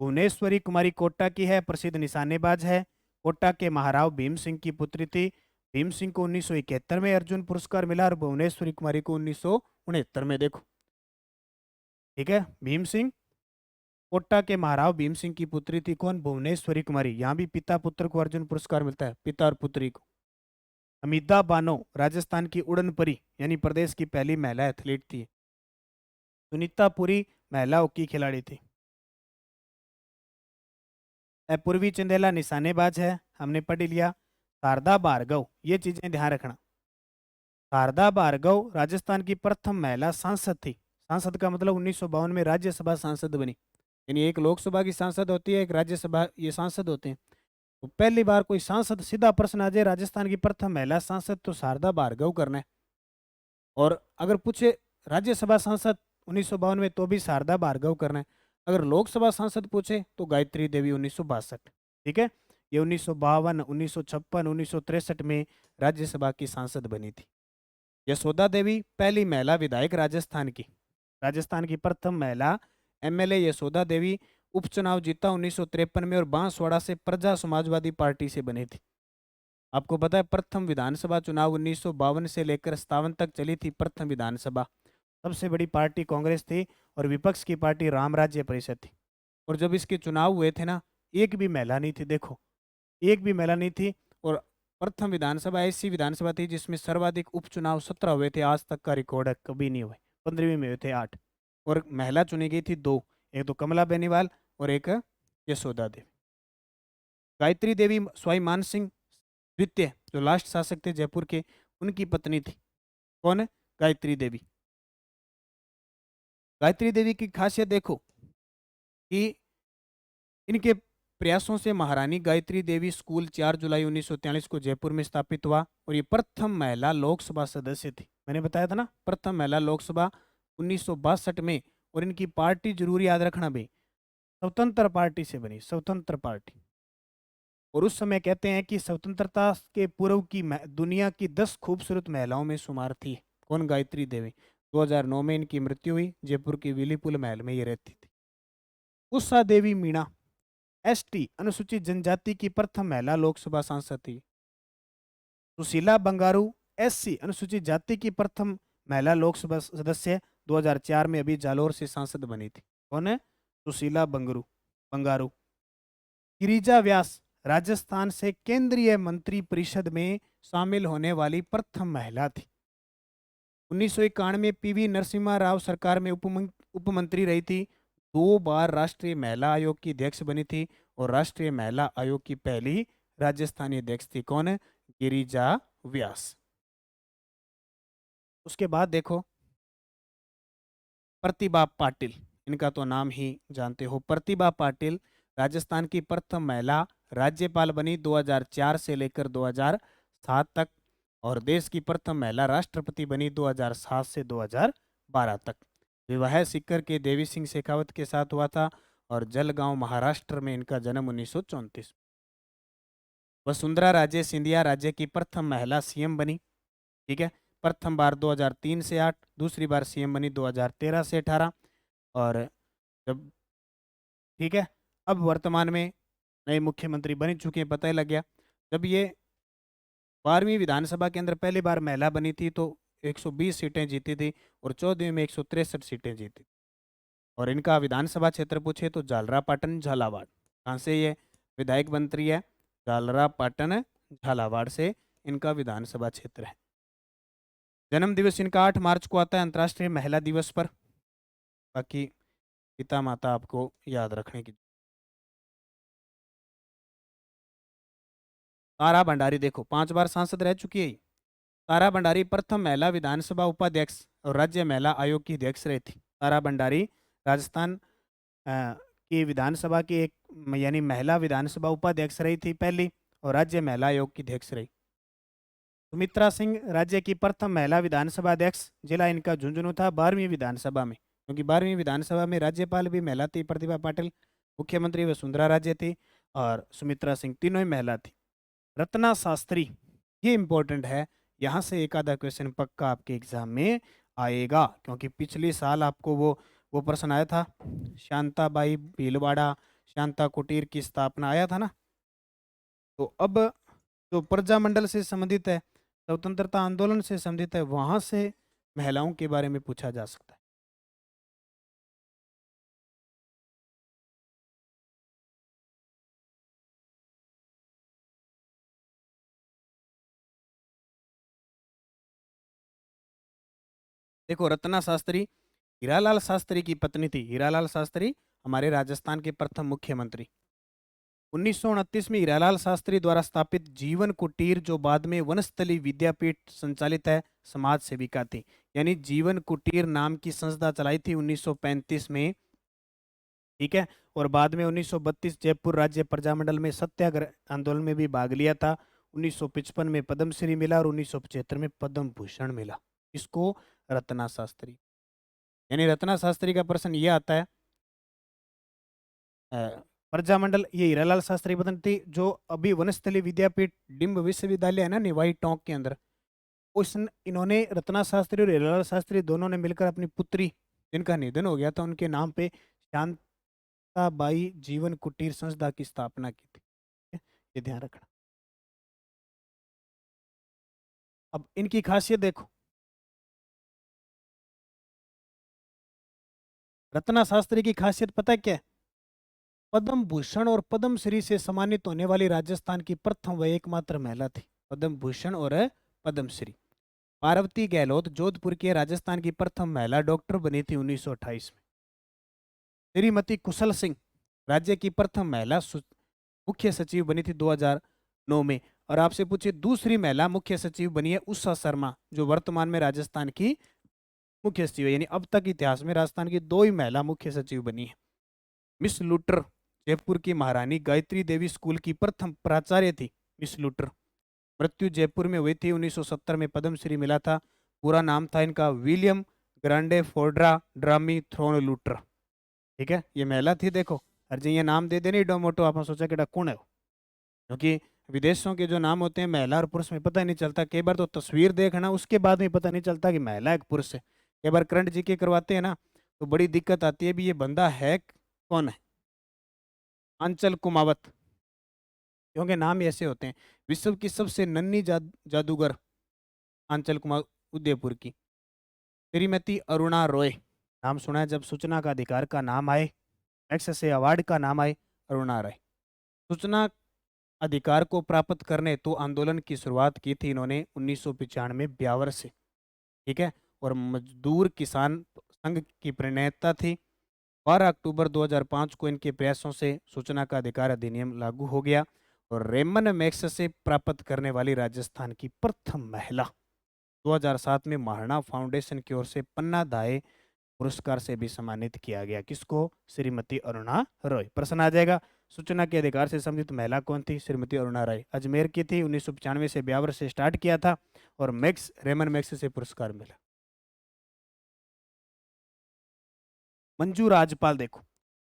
भुवनेश्वरी कुमारी कोटा की है, प्रसिद्ध निशानेबाज है। कोटा के महाराव भीम सिंह की पुत्री थी। भीम सिंह को 1971 में अर्जुन पुरस्कार मिला और भुवनेश्वरी कुमारी को 1969 में। देखो, ठीक है, भीम सिंह, कोटा के महाराव भीम सिंह की पुत्री थी कौन? भुवनेश्वरी कुमारी। यहाँ भी पिता पुत्र को अर्जुन पुरस्कार मिलता है, पिता और पुत्री को। अमिता बानो राजस्थान की उड़न परी यानी प्रदेश की पहली महिला एथलीट थी। सुनीता पुरी महिला हॉकी खिलाड़ी थी। पूर्वी चंदेला निशानेबाज है, हमने पढ़ लिया। शारदा भार्गव, ये चीजें ध्यान रखना। शारदा भार्गव राजस्थान की प्रथम महिला सांसद थी। सांसद का मतलब 1952 में राज्यसभा सांसद बनी। यानी एक लोकसभा की सांसद होती है, एक राज्यसभा ये सांसद होते हैं। तो पहली बार कोई सांसद, सीधा प्रश्न आ जाए राजस्थान की प्रथम महिला सांसद, तो शारदा भार्गव करना है। और अगर पूछे राज्यसभा सांसद 1952 में, तो भी शारदा भार्गव करना है। अगर लोकसभा सांसद पूछे तो गायत्री देवी 1962। ठीक है, ये 1952, 1956, 1963 में राज्यसभा की सांसद बनी थी। यशोदा देवी पहली महिला विधायक राजस्थान की प्रथम महिला एमएलए यशोदा देवी उपचुनाव जीता 1953 में और बांसवाड़ा से प्रजा समाजवादी पार्टी से बनी थी। आपको पता है प्रथम विधानसभा चुनाव 1952 से लेकर 57 तक चली थी। प्रथम विधानसभा, सबसे बड़ी पार्टी कांग्रेस थी और विपक्ष की पार्टी राम राज्य परिषद थी। और जब इसके चुनाव हुए थे ना, एक भी महिला नहीं थी। देखो, एक भी महिला नहीं थी। और प्रथम विधानसभा ऐसी विधानसभा थी जिसमें सर्वाधिक उपचुनाव 17 हुए थे। आज तक का रिकॉर्ड है, कभी नहीं हुए। 15वीं में हुए थे 8, और महिला चुनी गई थी 2, एक तो कमला बेनीवाल और एक यशोदा देवी। गायत्री देवी स्वाई मान सिंह द्वितीय जो लास्ट शासक थे जयपुर के, उनकी पत्नी थी। कौन है? गायत्री देवी। गायत्री देवी की खासियत देखो कि इनके प्रयासों से महारानी गायत्री देवी स्कूल 4 जुलाई 1943 को जयपुर में स्थापित हुआ, और ये प्रथम महिला लोकसभा सदस्य थी। मैंने बताया था ना, प्रथम महिला लोकसभा 1962 में। और इनकी पार्टी जरूर याद रखना भाई, स्वतंत्र पार्टी से बनी, स्वतंत्र पार्टी। और उस समय कहते हैं कि स्वतंत्रता के पूर्व की दुनिया की 10 खूबसूरत महिलाओं में शुमार थी। कौन? गायत्री देवी। 2009 में इनकी मृत्यु हुई, जयपुर की विलीपुल महल में ये रहती थी। उषा देवी मीणा एसटी अनुसूचित जनजाति की प्रथम महिला लोकसभा सांसद थी। सुशीला बंगारू एससी अनुसूचित जाति की प्रथम महिला लोकसभा सदस्य, 2004 में अभी जालोर से सांसद बनी थी। कौन है? सुशीला बंगारू। गिरिजा व्यास राजस्थान से केंद्रीय मंत्री परिषद में शामिल होने वाली प्रथम महिला थी। 1991 में पीवी नरसिम्हा राव सरकार में उपमंत्री रही थी। 2 बार राष्ट्रीय महिला आयोग की अध्यक्ष बनी थी, और राष्ट्रीय महिला आयोग की पहली राजस्थानी अध्यक्ष थी। कौन है? गिरिजा व्यास। उसके बाद देखो प्रतिभा पाटिल, इनका तो नाम ही जानते हो। प्रतिभा पाटिल राजस्थान की प्रथम महिला राज्यपाल बनी 2004 से लेकर 2007 तक, और देश की प्रथम महिला राष्ट्रपति बनी 2007 से 2012 तक। विवाह सीकर के देवी सिंह शेखावत के साथ हुआ था, और जलगांव महाराष्ट्र में इनका जन्म 1934। वसुंधरा राजे सिंधिया राज्य की प्रथम महिला सीएम बनी। ठीक है, प्रथम बार 2003 से 8, दूसरी बार सीएम बनी 2013 से 18, और जब ठीक है अब वर्तमान में नए मुख्यमंत्री बन चुके हैं, पता ही लग गया। जब ये 12वीं विधानसभा के अंदर पहली बार महिला बनी थी तो 120 सीटें जीती थी, और 14वीं में 163 सीटें जीती। और इनका विधानसभा क्षेत्र पूछे तो झालरापाटन झालावाड़। कहाँ से ये विधायक मंत्री है? झालरापाटन झालावाड़ से इनका विधानसभा क्षेत्र है। जन्म दिवस इनका 8 मार्च को आता है, अंतर्राष्ट्रीय महिला दिवस पर। बाकी पिता माता आपको याद रखने की। तारा भंडारी देखो 5 बार सांसद रह चुकी है। तारा भंडारी प्रथम महिला विधानसभा उपाध्यक्ष और राज्य महिला आयोग की अध्यक्ष रही थी। तारा भंडारी राजस्थान की विधानसभा की एक यानी महिला विधानसभा उपाध्यक्ष रही थी पहली, और राज्य महिला आयोग की अध्यक्ष रही। सुमित्रा सिंह राज्य की प्रथम महिला विधानसभा अध्यक्ष, जिला इनका झुंझुनू था 12वीं विधानसभा में, क्योंकि 12वीं विधानसभा में राज्यपाल भी महिला थी प्रतिभा पाटिल, मुख्यमंत्री वसुंधरा राजे थी, और सुमित्रा सिंह, तीनों ही महिला थी। रत्ना शास्त्री, ये इंपॉर्टेंट है, यहाँ से एक आधा क्वेश्चन पक्का आपके एग्जाम में आएगा, क्योंकि पिछले साल आपको वो प्रश्न आया था, शांताबाई भीलवाड़ा शांता कुटीर की स्थापना आया था ना। तो अब जो प्रजामंडल से संबंधित है, स्वतंत्रता आंदोलन से संबंधित है, वहां से महिलाओं के बारे में पूछा जा सकता है। देखो रत्ना शास्त्री हीरालाल शास्त्री की पत्नी थी। हीरालाल शास्त्री हमारे राजस्थान के प्रथम मुख्यमंत्री। 1929 में हीरालाल शास्त्री द्वारा स्थापित जीवन कुटीर, जो बाद में वनस्थली विद्यापीठ संचालित है, समाज सेविका थी। यानी जीवन कुटीर नाम की संस्था चलाई थी 1935 में। ठीक है, और बाद में 1932 जयपुर राज्य प्रजामंडल में सत्याग्रह आंदोलन में भी भाग लिया था। 1955 में पद्मश्री मिला, और 1975 में पद्म भूषण मिला। इसको रत्ना शास्त्री, यानी रत्ना शास्त्री का प्रश्न ये आता है। प्रजामंडल ये हीरालाल शास्त्री पत्नी थी, जो अभी वनस्थली विद्यापीठ डिम्ब विश्वविद्यालय है ना निवाई टोंक के अंदर, उस इन्होंने रत्ना शास्त्री और हीरालाल शास्त्री दोनों ने मिलकर अपनी पुत्री, जिनका निधन हो गया था, उनके नाम पे शांताबाई जीवन कुटीर संस्था की स्थापना की थी। ये ध्यान रखना। अब इनकी खासियत देखो, रत्ना शास्त्री की खासियत पता है क्या है? पद्म भूषण और पद्म श्री से सम्मानित होने वाली राजस्थान की प्रथम व एकमात्र महिला थी। पद्म भूषण और पद्म श्री। पार्वती गहलोत जोधपुर की राजस्थान की प्रथम महिला डॉक्टर बनी थी 1928 में। श्रीमती कुशल सिंह राज्य की प्रथम महिला मुख्य सचिव बनी थी 2009 में। और आपसे पूछिए दूसरी महिला मुख्य सचिव बनी है उषा शर्मा, जो वर्तमान में राजस्थान की मुख्य सचिव है। यानी अब तक इतिहास में राजस्थान की दो ही महिला मुख्य सचिव बनी है। मिस लूटर जयपुर की महारानी गायत्री देवी स्कूल की प्रथम प्राचार्य थी मिस लूटर। मृत्यु जयपुर में हुई थी 1970 में, पद्मश्री मिला था। पूरा नाम था इनका विलियम ग्रांडे फोर्ड्रा ड्रामी थ्रोन लूटर। ठीक है, ये महिला थी। देखो और जी ये नाम दे देनी डोमोटो, आपने सोचा कि कौन है वो, क्योंकि विदेशों के जो नाम होते हैं महिला और पुरुष में पता ही नहीं चलता। कई बार तो तस्वीर देखना उसके बाद में पता नहीं चलता कि महिला है कि पुरुष है। कई बार करंट जीके करवाते हैं ना, तो बड़ी दिक्कत आती है भी ये बंदा है कौन है। अंचल कुमावत, क्योंकि नाम ऐसे होते हैं। विश्व की सबसे नन्ही जादूगर आंचल कुमार उदयपुर की। श्रीमती अरुणा रॉय, नाम सुना है जब सूचना का अधिकार का नाम आए, एक्सेस अवार्ड का नाम आए, अरुणा रॉय। सूचना अधिकार को प्राप्त करने तो आंदोलन की शुरुआत की थी इन्होंने 1995 ब्यावर से। ठीक है, और मजदूर किसान संघ की प्रणेता थी। 12 अक्टूबर 2005 को इनके प्रयासों से सूचना का अधिकार अधिनियम लागू हो गया और रेमन मैक्स से प्राप्त करने वाली राजस्थान की प्रथम महिला। 2007 में महाराणा फाउंडेशन की ओर से पन्ना दाए पुरस्कार से भी सम्मानित किया गया। किसको? श्रीमती अरुणा रॉय। प्रश्न आ जाएगा, सूचना के अधिकार से संबंधित महिला कौन थी? श्रीमती अरुणा रॉय। अजमेर की थी, 1995 से ब्यावर से स्टार्ट किया था और मैक्स रेमन मैक्स से पुरस्कार मिला। मंजू राजपाल, देखो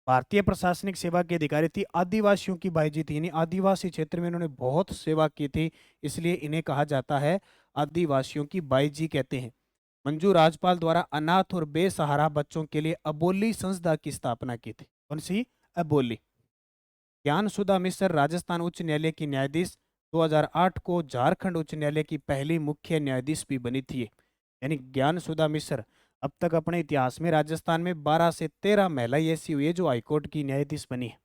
भारतीय प्रशासनिक सेवा के अधिकारी थी, आदिवासियों की बाईजी थी, यानी आदिवासी क्षेत्र में इन्होंने बहुत सेवा की थी, इसलिए इन्हें कहा जाता है आदिवासियों की बाईजी कहते हैं। मंजू राजपाल द्वारा अनाथ और बेसहारा बच्चों के लिए अबोली संस्था की स्थापना की थी। कौन सी? अबोली। ज्ञान सुधा मिश्र राजस्थान उच्च न्यायालय की न्यायाधीश, 2008 को झारखंड उच्च न्यायालय की पहली मुख्य न्यायाधीश भी बनी थी। यानी ज्ञान सुधा मिश्र अब तक अपने इतिहास में राजस्थान में 12 से 13 महिला ऐसी हुई है जो हाईकोर्ट की न्यायाधीश बनी है।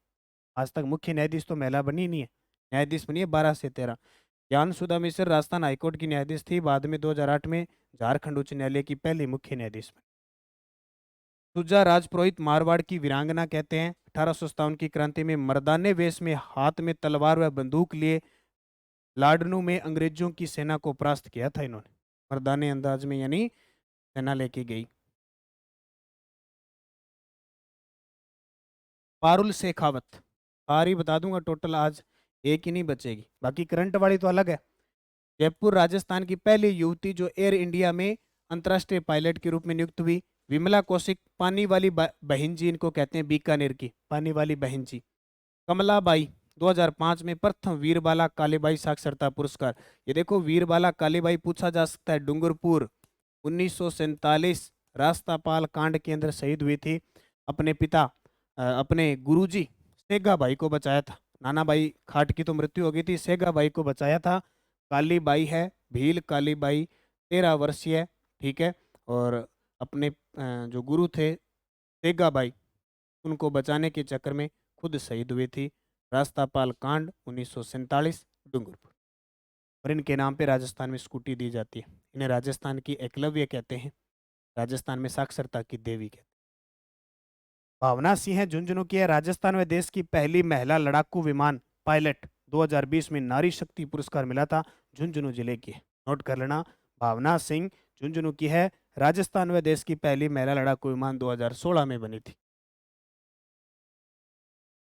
आज तक मुख्य न्यायाधीश तो महिला बनी नहीं है, न्यायाधीश बनी है 12 से 13। ज्ञान सुधा मिश्र राजस्थान हाईकोर्ट की न्यायाधीश थी, बाद में 2008 में झारखंड उच्च न्यायालय की पहली मुख्य न्यायाधीश बनी। सुजा राजपुरोहित मारवाड़ की वीरांगना कहते हैं। 1857 की क्रांति में मर्दाने वेश में हाथ में तलवार व बंदूक लिए लाडनू में अंग्रेजों की सेना को परास्त किया था इन्होंने, मर्दाने अंदाज में, यानी सेना लेके गई। पारुल शेखावत, सारी बता दूंगा टोटल, आज एक ही नहीं बचेगी, बाकी करंट वाली तो अलग है। जयपुर राजस्थान की पहली युवती जो एयर इंडिया में अंतर्राष्ट्रीय पायलट के रूप में नियुक्त हुई। विमला कौशिक, पानी वाली बहन जी इनको कहते हैं, बीकानेर की पानी वाली बहन जी। कमलाबाई, 2005 में प्रथम वीरबाला कालीबाई साक्षरता पुरस्कार। ये देखो वीरबाला कालीबाई पूछा जा सकता है। डूंगरपुर 1947 रास्तापाल कांड के अंदर शहीद हुई थी। अपने पिता अपने गुरुजी सेगा भाई को बचाया था। नाना भाई खाट की तो मृत्यु हो गई थी, सेगा भाई को बचाया था। कालीबाई है, भील कालीबाई, 13 वर्षीय। ठीक है, और अपने जो गुरु थे सेगा भाई, उनको बचाने के चक्कर में खुद शहीद हुई थी। रास्तापाल कांड 1947 डूंगरपुर। और इनके नाम पे राजस्थान में स्कूटी दी जाती है। इन्हें राजस्थान की एकलव्य कहते हैं, राजस्थान में साक्षरता की देवी कहते हैं। भावना सिंह झुंझुनू की है, राजस्थान में देश की पहली महिला लड़ाकू विमान पायलट। 2020 में नारी शक्ति पुरस्कार मिला था, झुंझुनू जिले की है, नोट कर लेना। भावना सिंह झुंझुनू की है, राजस्थान में देश की पहली महिला लड़ाकू विमान 2016 में बनी थी।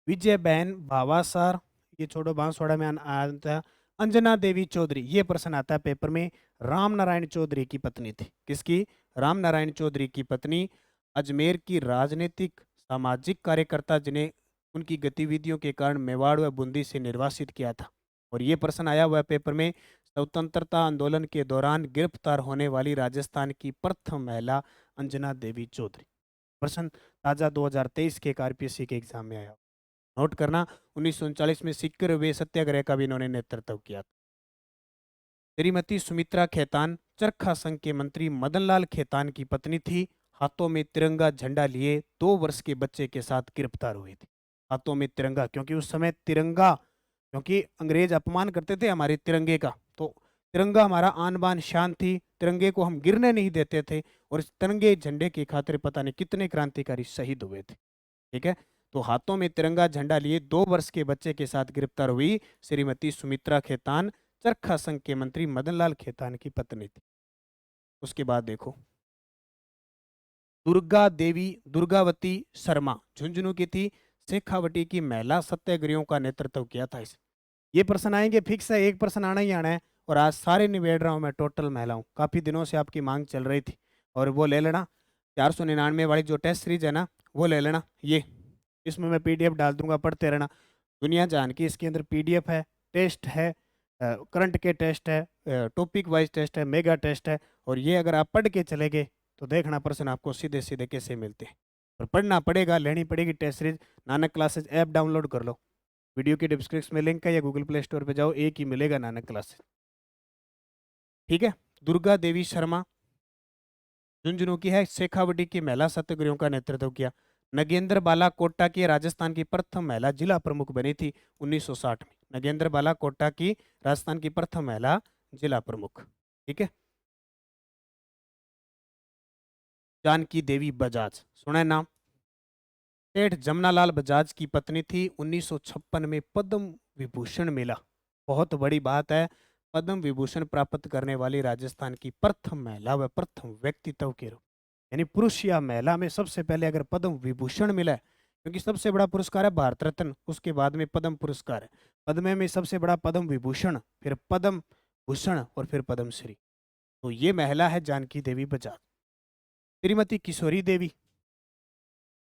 विजय बहन भावासार, ये छोड़ो बांसवाड़ा में आता। अंजना देवी चौधरी, ये प्रश्न आता है पेपर में, राम नारायण चौधरी की पत्नी थी। किसकी? राम नारायण चौधरी की पत्नी। अजमेर की राजनीतिक सामाजिक कार्यकर्ता जिन्हें उनकी गतिविधियों के कारण मेवाड़ व बूंदी से निर्वासित किया था। और ये प्रश्न आया हुआ है पेपर में, स्वतंत्रता आंदोलन के दौरान गिरफ्तार होने वाली राजस्थान की प्रथम महिला अंजना देवी चौधरी। प्रश्न ताजा 2023 के एक आरपीएससी के एग्जाम में आया, नोट करना। 1939 में सिक्कर वे सत्याग्रह का भी इन्होंने नेतृत्व किया। श्रीमती सुमित्रा खेतान चरखा संघ के मंत्री मदनलाल खेतान की पत्नी थी। हाथों में तिरंगा झंडा लिए 2 वर्ष के बच्चे के साथ गिरफ्तार हुई थी। हाथों में तिरंगा, क्योंकि उस समय तिरंगा, क्योंकि अंग्रेज अपमान करते थे हमारे तिरंगे का, तो तिरंगा हमारा आन बान शान थी। तिरंगे को हम गिरने नहीं देते थे, और इस तिरंगे झंडे की खातिर पता नहीं कितने क्रांतिकारी शहीद हुए थे। ठीक है, तो हाथों में तिरंगा झंडा लिए 2 वर्ष के बच्चे के साथ गिरफ्तार हुई श्रीमती सुमित्रा खेतान, चरखा संघ के मंत्री मदनलाल खेतान की पत्नी थी। उसके बाद देखो, दुर्गा देवी दुर्गावती शर्मा झुंझुनू की थी, शेखावटी की महिला सत्याग्रहियों का नेतृत्व किया था इस। ये प्रश्न आएंगे, फिक्स है, एक प्रश्न आना ही आना है। और आज सारे निबेड़ रहा हूँ मैं, टोटल महिलाओं, काफ़ी दिनों से आपकी मांग चल रही थी, और वो ले लेना 499 वाली जो टेस्ट सीरीज है ना, वो ले लेना। ये इसमें मैं पीडीएफ डाल दूंगा, पढ़ते रहना। दुनिया जान की इसके अंदर पीडीएफ है, टेस्ट है, करंट के टेस्ट है, टॉपिक वाइज टेस्ट है, मेगा टेस्ट है। और ये अगर आप पढ़ के चले गए तो देखना प्रश्न आपको सीधे सीधे कैसे मिलते हैं। और पढ़ना पड़ेगा, लेनी पड़ेगी test series. Nanak classes app download कर लो, वीडियो की डिस्क्रिप्शन में लिंक है, या गूगल प्ले स्टोर पे जाओ, एक ही मिलेगा नानक क्लासेज। ठीक है, दुर्गा देवी शर्मा झुंझुनू की है, शेखावटी की महिला सत्याग्रहियों का नेतृत्व किया। नगेंद्र बाला कोटा की राजस्थान की प्रथम महिला जिला प्रमुख बनी थी 1960 में। नगेंद्र बाला कोटा की राजस्थान की प्रथम महिला जिला प्रमुख। ठीक है, जानकी देवी बजाज, सुना है नाम? सेठ जमनालाल बजाज की पत्नी थी, 1956 में पद्म विभूषण मिला। बहुत बड़ी बात है, पद्म विभूषण प्राप्त करने वाली राजस्थान की प्रथम महिला व प्रथम व्यक्तित्व के रूप, यानी पुरुष या महिला में सबसे पहले अगर पद्म विभूषण मिला है, क्योंकि सबसे बड़ा पुरस्कार है भारत रत्न, उसके बाद में पद्म पुरस्कार है। पद्म में सबसे बड़ा पद्म विभूषण, फिर पद्म भूषण, और फिर पद्म श्री। तो ये महिला है जानकी देवी बजाज। श्रीमती किशोरी देवी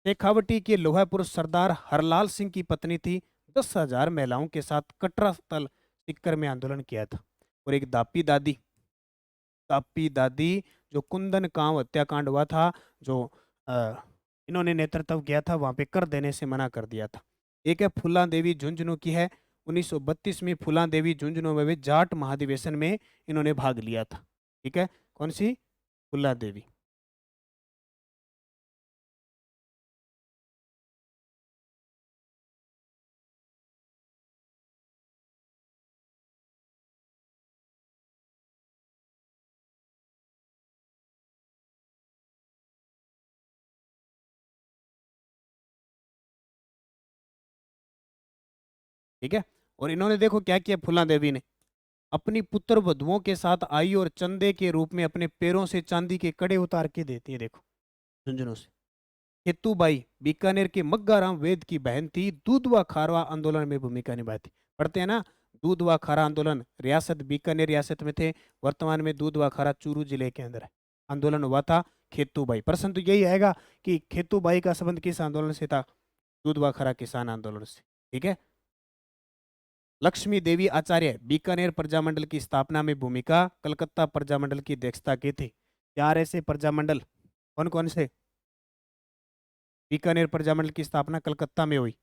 शेखावटी के लोहापुर सरदार हरलाल सिंह की पत्नी थी। 10,000 महिलाओं के साथ कटरा स्थल सिक्कर में आंदोलन किया था। और एक दापी दादी जो कुंदन कांव हत्याकांड हुआ था, जो इन्होंने नेतृत्व किया था, वहां पे कर देने से मना कर दिया था। एक है फूला देवी झुंझुनू की है, 1932 में फूला देवी झुंझुनू में भी जाट महाधिवेशन में इन्होंने भाग लिया था। ठीक है, कौन सी? फूला देवी। ठीक है, और इन्होंने देखो क्या किया फूला देवी ने, अपनी पुत्र वधुओं के साथ आई और चंदे के रूप में अपने पैरों से चांदी के कड़े उतार के देती है। देखो, झुंझुनू से। खेतूबाई बीकानेर के मग्गाराम वेद की बहन थी, दूध व खारवा आंदोलन में भूमिका निभाई थी। पढ़ते हैं ना, दूध व खारा आंदोलन, रियासत बीकानेर रियासत में थे, वर्तमान में दूध व खारा चूरू जिले के अंदर है। आंदोलन हुआ था खेतूबाई। प्रश्न तो यही आएगा कि खेतूबाई का संबंध किस आंदोलन से था? दूध व खारा किसान आंदोलन से। ठीक है, लक्ष्मी देवी आचार्य बीकानेर प्रजामंडल की स्थापना में भूमिका, कलकत्ता प्रजामंडल की अध्यक्षता की थी। 4 ऐसे प्रजामंडल, कौन कौन से? बीकानेर प्रजामंडल की स्थापना कलकत्ता में हुई,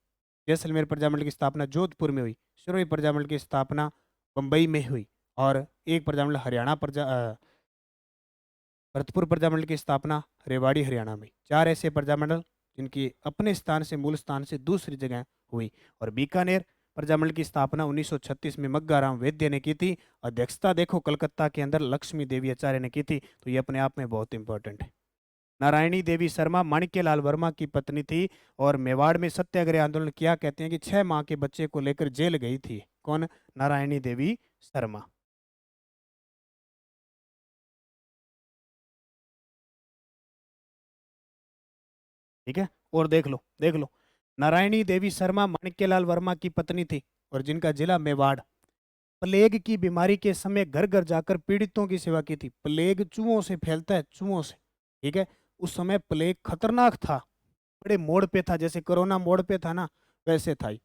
जैसलमेर प्रजामंडल की स्थापना जोधपुर में हुई, सिरोही प्रजामंडल की स्थापना बंबई में हुई, और एक प्रजामंडल भरतपुर प्रजामंडल की स्थापना रेवाड़ी हरियाणा में। 4 ऐसे प्रजामंडल जिनकी अपने स्थान से, मूल स्थान से दूसरी जगह हुई। और बीकानेर प्रजामंडल की स्थापना 1936 में मग्गाराम वैद्य ने की थी। अध्यक्षता देखो कलकत्ता के अंदर लक्ष्मी देवी आचार्य ने की थी, तो ये अपने आप में बहुत इंपॉर्टेंट है। नारायणी देवी शर्मा माणिक्यलाल वर्मा की पत्नी थी, और मेवाड़ में सत्याग्रह आंदोलन किया। कहते हैं कि 6 माह के बच्चे को लेकर जेल गई थी। कौन? नारायणी देवी शर्मा। ठीक है, और देख लो देख लो, नारायणी देवी शर्मा माणिक्यलाल वर्मा की पत्नी थी, और जिनका जिला मेवाड़। प्लेग की बीमारी के समय घर घर जाकर पीड़ितों की सेवा की थी। प्लेग चूहों से फैलता है, चूहों से। ठीक है, उस समय प्लेग खतरनाक था, बड़े मोड़ पे था, जैसे कोरोना मोड़ पे था ना, वैसे था ही।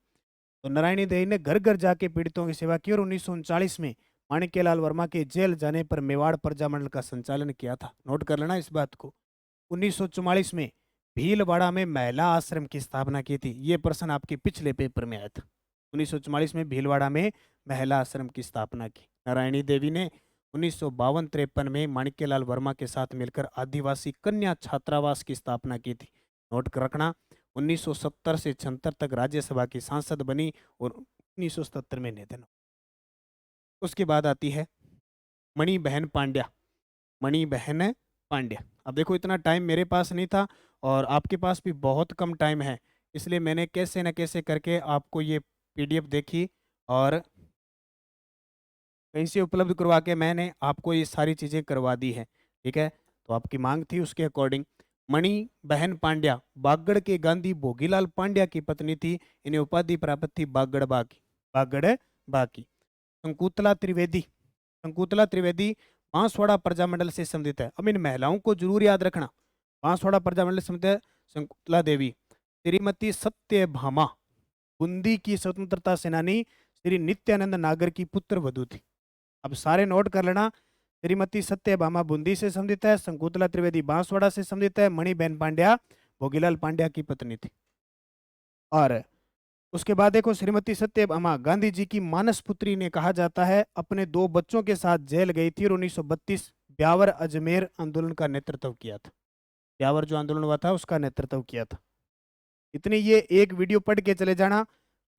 तो नारायणी देवी ने घर घर जाके पीड़ितों की सेवा की, और 1939 में माणिक्यलाल वर्मा के जेल जाने पर मेवाड़ प्रजामंडल का संचालन किया था। नोट कर लेना इस बात को। 1944 में भीलवाड़ा में महिला आश्रम की स्थापना की थी। ये प्रश्न आपके पिछले पेपर में आया था। 1944 में भीलवाड़ा में महिला आश्रम की स्थापना की नारायणी देवी ने। 1952-53 में माणिक्यलाल वर्मा के साथ मिलकर आदिवासी कन्या छात्रावास की स्थापना की थी। नोट कर रखना। 1970 से 76 तक राज्यसभा की सांसद बनी, और 1977 में निधन। उसके बाद आती है मणि बहन पांड्या। मणि बहन पांड्या। अब देखो इतना टाइम मेरे पास नहीं था और आपके पास भी बहुत कम टाइम है, इसलिए मैंने कैसे न कैसे करके आपको ये पीडीएफ देखी और कहीं से उपलब्ध करवा के मैंने आपको ये सारी चीज़ें करवा दी है। ठीक है, तो आपकी मांग थी उसके अकॉर्डिंग। मणि बहन पांड्या बागड़ के गांधी भोगीलाल पांड्या की पत्नी थी। इन्हें उपाधि प्राप्त थी बागड़ बा की। बागड़ बा की। शंकुतला त्रिवेदी, शंकुतला त्रिवेदी बांसवाड़ा प्रजामंडल से संबंधित है। अब इन महिलाओं को जरूर याद रखना। बांसवाड़ा प्रजामंडल से संबंधित है शंकुतला देवी। श्रीमती सत्यभामा बूंदी की स्वतंत्रता सेनानी श्री नित्यानंद नागर की पुत्र वधू थी। अब सारे नोट कर लेना। श्रीमती सत्यभामा बूंदी से संबंधित है, शंकुतला त्रिवेदी बांसवाड़ा से संबंधित है, मणिबेन पांड्या भोगीलाल पांड्या की पत्नी थी। और उसके बाद देखो श्रीमती सत्यभामा गांधी जी की मानस पुत्री ने कहा जाता है, अपने 2 बच्चों के साथ जेल गई थी और 1932 ब्यावर अजमेर आंदोलन का नेतृत्व किया था। ब्यावर जो आंदोलन हुआ था उसका नेतृत्व किया था। इतनी ये एक वीडियो पढ़ के चले जाना,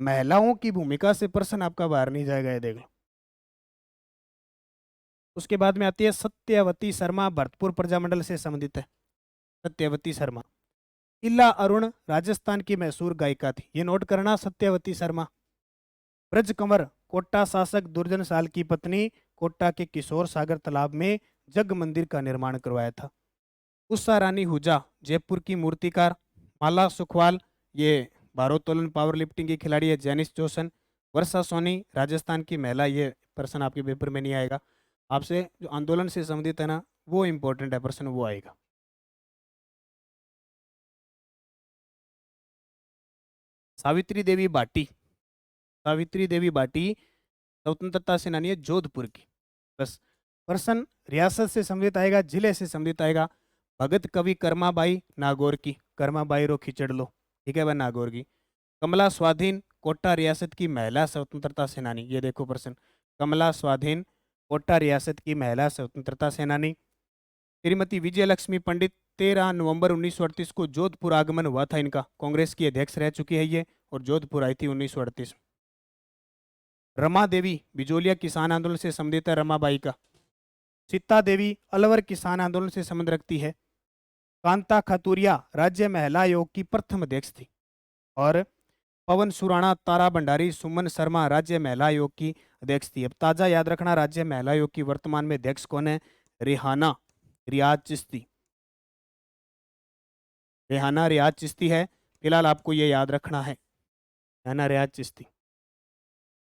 महिलाओं की भूमिका से प्रश्न आपका बाहर नहीं जाएगा, ये देख लो। उसके बाद में आती है सत्यवती शर्मा, भरतपुर प्रजामंडल से संबंधित है। सत्यवती शर्मा किला अरुण राजस्थान की मशहूर गायिका थी, ये नोट करना। सत्यवती शर्मा ब्रज कंवर कोटा शासक दुर्जन साल की पत्नी, कोटा के किशोर सागर तालाब में जग मंदिर का निर्माण करवाया था। उषा रानी हुजा जयपुर की मूर्तिकार। माला सुखवाल ये भारोत्तोलन पावर लिफ्टिंग की खिलाड़ी है। Janice Johnson. वर्षा सोनी राजस्थान की महिला, ये प्रश्न आपके पेपर में नहीं आएगा। आपसे जो आंदोलन से संबंधित है ना, वो इंपॉर्टेंट है प्रश्न, वो आएगा। सावित्री देवी बाटी, सावित्री देवी बाटी स्वतंत्रता सेनानी है जोधपुर की। बस प्रश्न रियासत से संबंधित आएगा, जिले से संबंधित आएगा। भगत कवि कर्माबाई नागौर की, कर्माबाई रो खिचड़ लो, ठीक है वह नागौर की। कमला स्वाधीन कोटा रियासत की महिला स्वतंत्रता सेनानी, ये देखो प्रश्न। कमला स्वाधीन कोटा रियासत की महिला स्वतंत्रता सेनानी। श्रीमती विजय लक्ष्मी पंडित 13 नवंबर 1938 को जोधपुर आगमन हुआ था इनका। कांग्रेस की अध्यक्ष रह चुकी है ये और जोधपुर आई थी 1938 में। रमा देवी बिजोलिया किसान आंदोलन से संबंधित है, रमाबाई का। सीता देवी अलवर किसान आंदोलन से संबंध रखती है। कांता खतूरिया राज्य महिला आयोग की प्रथम अध्यक्ष थी। और पवन सुराणा, तारा भंडारी, सुमन शर्मा राज्य महिला आयोग की अध्यक्ष थी। अब ताजा याद रखना, राज्य महिला आयोग की वर्तमान में अध्यक्ष कौन है? रेहाना रियाज चिश्ती। रेहाना रियाज चिश्ती है, फिलहाल आपको ये याद रखना है, रेहाना रियाज चिश्ती।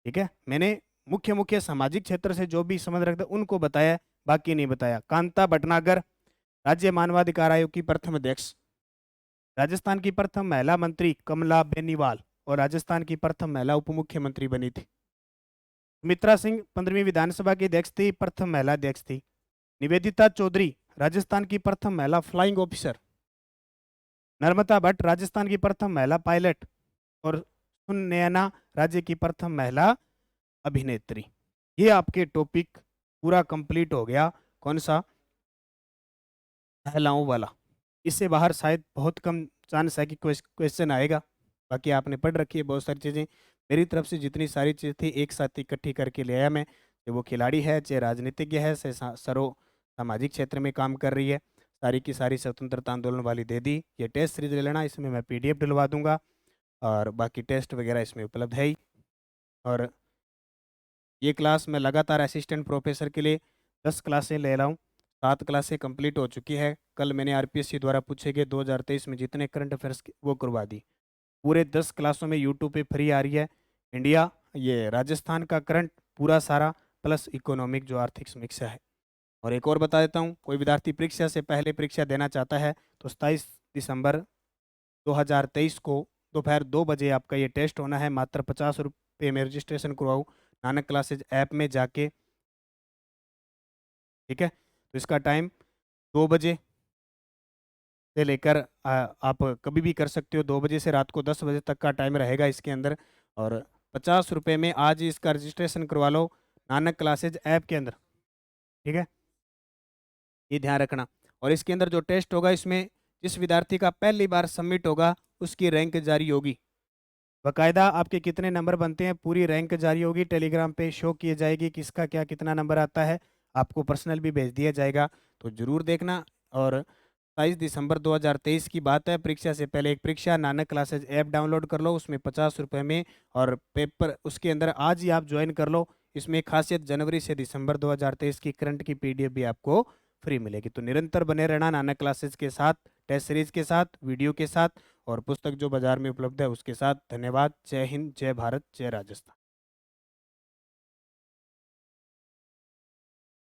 ठीक है, मैंने मुख्य मुख्य सामाजिक क्षेत्र से जो भी समझ रखते उनको बताया, बाकी नहीं बताया। कांता भटनागर राज्य मानवाधिकार आयोग की प्रथम अध्यक्ष। राजस्थान की प्रथम महिला मंत्री कमला बेनीवाल और राजस्थान की प्रथम महिला उप मुख्यमंत्री बनी थी। सुमित्रा सिंह 15वीं विधानसभा की अध्यक्ष थी, प्रथम महिला अध्यक्ष थी। निवेदिता चौधरी राजस्थान की प्रथम महिला फ्लाइंग ऑफिसर। नर्मदा भट्ट राजस्थान की प्रथम महिला पायलट। और सुनैना राज्य की प्रथम महिला अभिनेत्री। ये आपके टॉपिक पूरा कंप्लीट हो गया। कौन सा? महिलाओं वाला। इससे बाहर शायद बहुत कम चांस है कि क्वेश्चन आएगा। बाकी आपने पढ़ रखी है बहुत सारी चीज़ें। मेरी तरफ से जितनी सारी चीज़ थी एक साथ इकट्ठी करके ले आया मैं। चाहे वो खिलाड़ी है, चाहे राजनीतिज्ञ है, चाहे सरो सामाजिक क्षेत्र में काम कर रही है, सारी की सारी स्वतंत्रता आंदोलन वाली दे दी। ये टेस्ट सीरीज ले लेना, इसमें मैं PDF डलवा दूंगा और बाकी टेस्ट वगैरह इसमें उपलब्ध है ही। और ये क्लास मैं लगातार असिस्टेंट प्रोफेसर के लिए 10 क्लासें ले रहा हूँ। 7 क्लासें कंप्लीट हो चुकी है। कल मैंने RPSC द्वारा पूछे गए 2023 में जितने करंट अफेयर्स वो करवा दी। पूरे 10 क्लासों में यूट्यूब पे फ्री आ रही है। इंडिया, ये राजस्थान का करंट पूरा सारा प्लस इकोनॉमिक जो आर्थिक समीक्षा है। और एक और बता देता हूँ, कोई विद्यार्थी परीक्षा से पहले परीक्षा देना चाहता है तो 27 दिसंबर 2023 को दोपहर 2 बजे आपका ये टेस्ट होना है। मात्र 50 रुपये में रजिस्ट्रेशन करवाओ नानक क्लासेज ऐप में जाके। ठीक है, तो इसका टाइम 2 बजे से लेकर आप कभी भी कर सकते हो। 2 बजे से रात को 10 बजे तक का टाइम रहेगा इसके अंदर। और 50 रुपये में आज ही इसका रजिस्ट्रेशन करवा लो नानक क्लासेज ऐप के अंदर। ठीक है, ये ध्यान रखना। और इसके अंदर जो टेस्ट होगा, इसमें जिस विद्यार्थी का पहली बार सबमिट होगा उसकी रैंक जारी होगी। बाकायदा आपके कितने नंबर बनते हैं पूरी रैंक जारी होगी, टेलीग्राम पे शो किए जाएगी किसका क्या कितना नंबर आता है। आपको पर्सनल भी भेज दिया जाएगा, तो ज़रूर देखना। और 27 दिसंबर 2023 की बात है, परीक्षा से पहले एक परीक्षा नानक क्लासेज ऐप डाउनलोड कर लो, उसमें 50 रुपये में, और पेपर उसके अंदर आज ही आप ज्वाइन कर लो। इसमें एक खासियत, जनवरी से दिसंबर 2023 की करंट की पीडीएफ भी आपको फ्री मिलेगी। तो निरंतर बने रहना नानक क्लासेज के साथ, टेस्ट सीरीज के साथ, वीडियो के साथ, और पुस्तक जो बाजार में उपलब्ध है उसके साथ। धन्यवाद। जय हिंद, जय भारत, जय राजस्थान।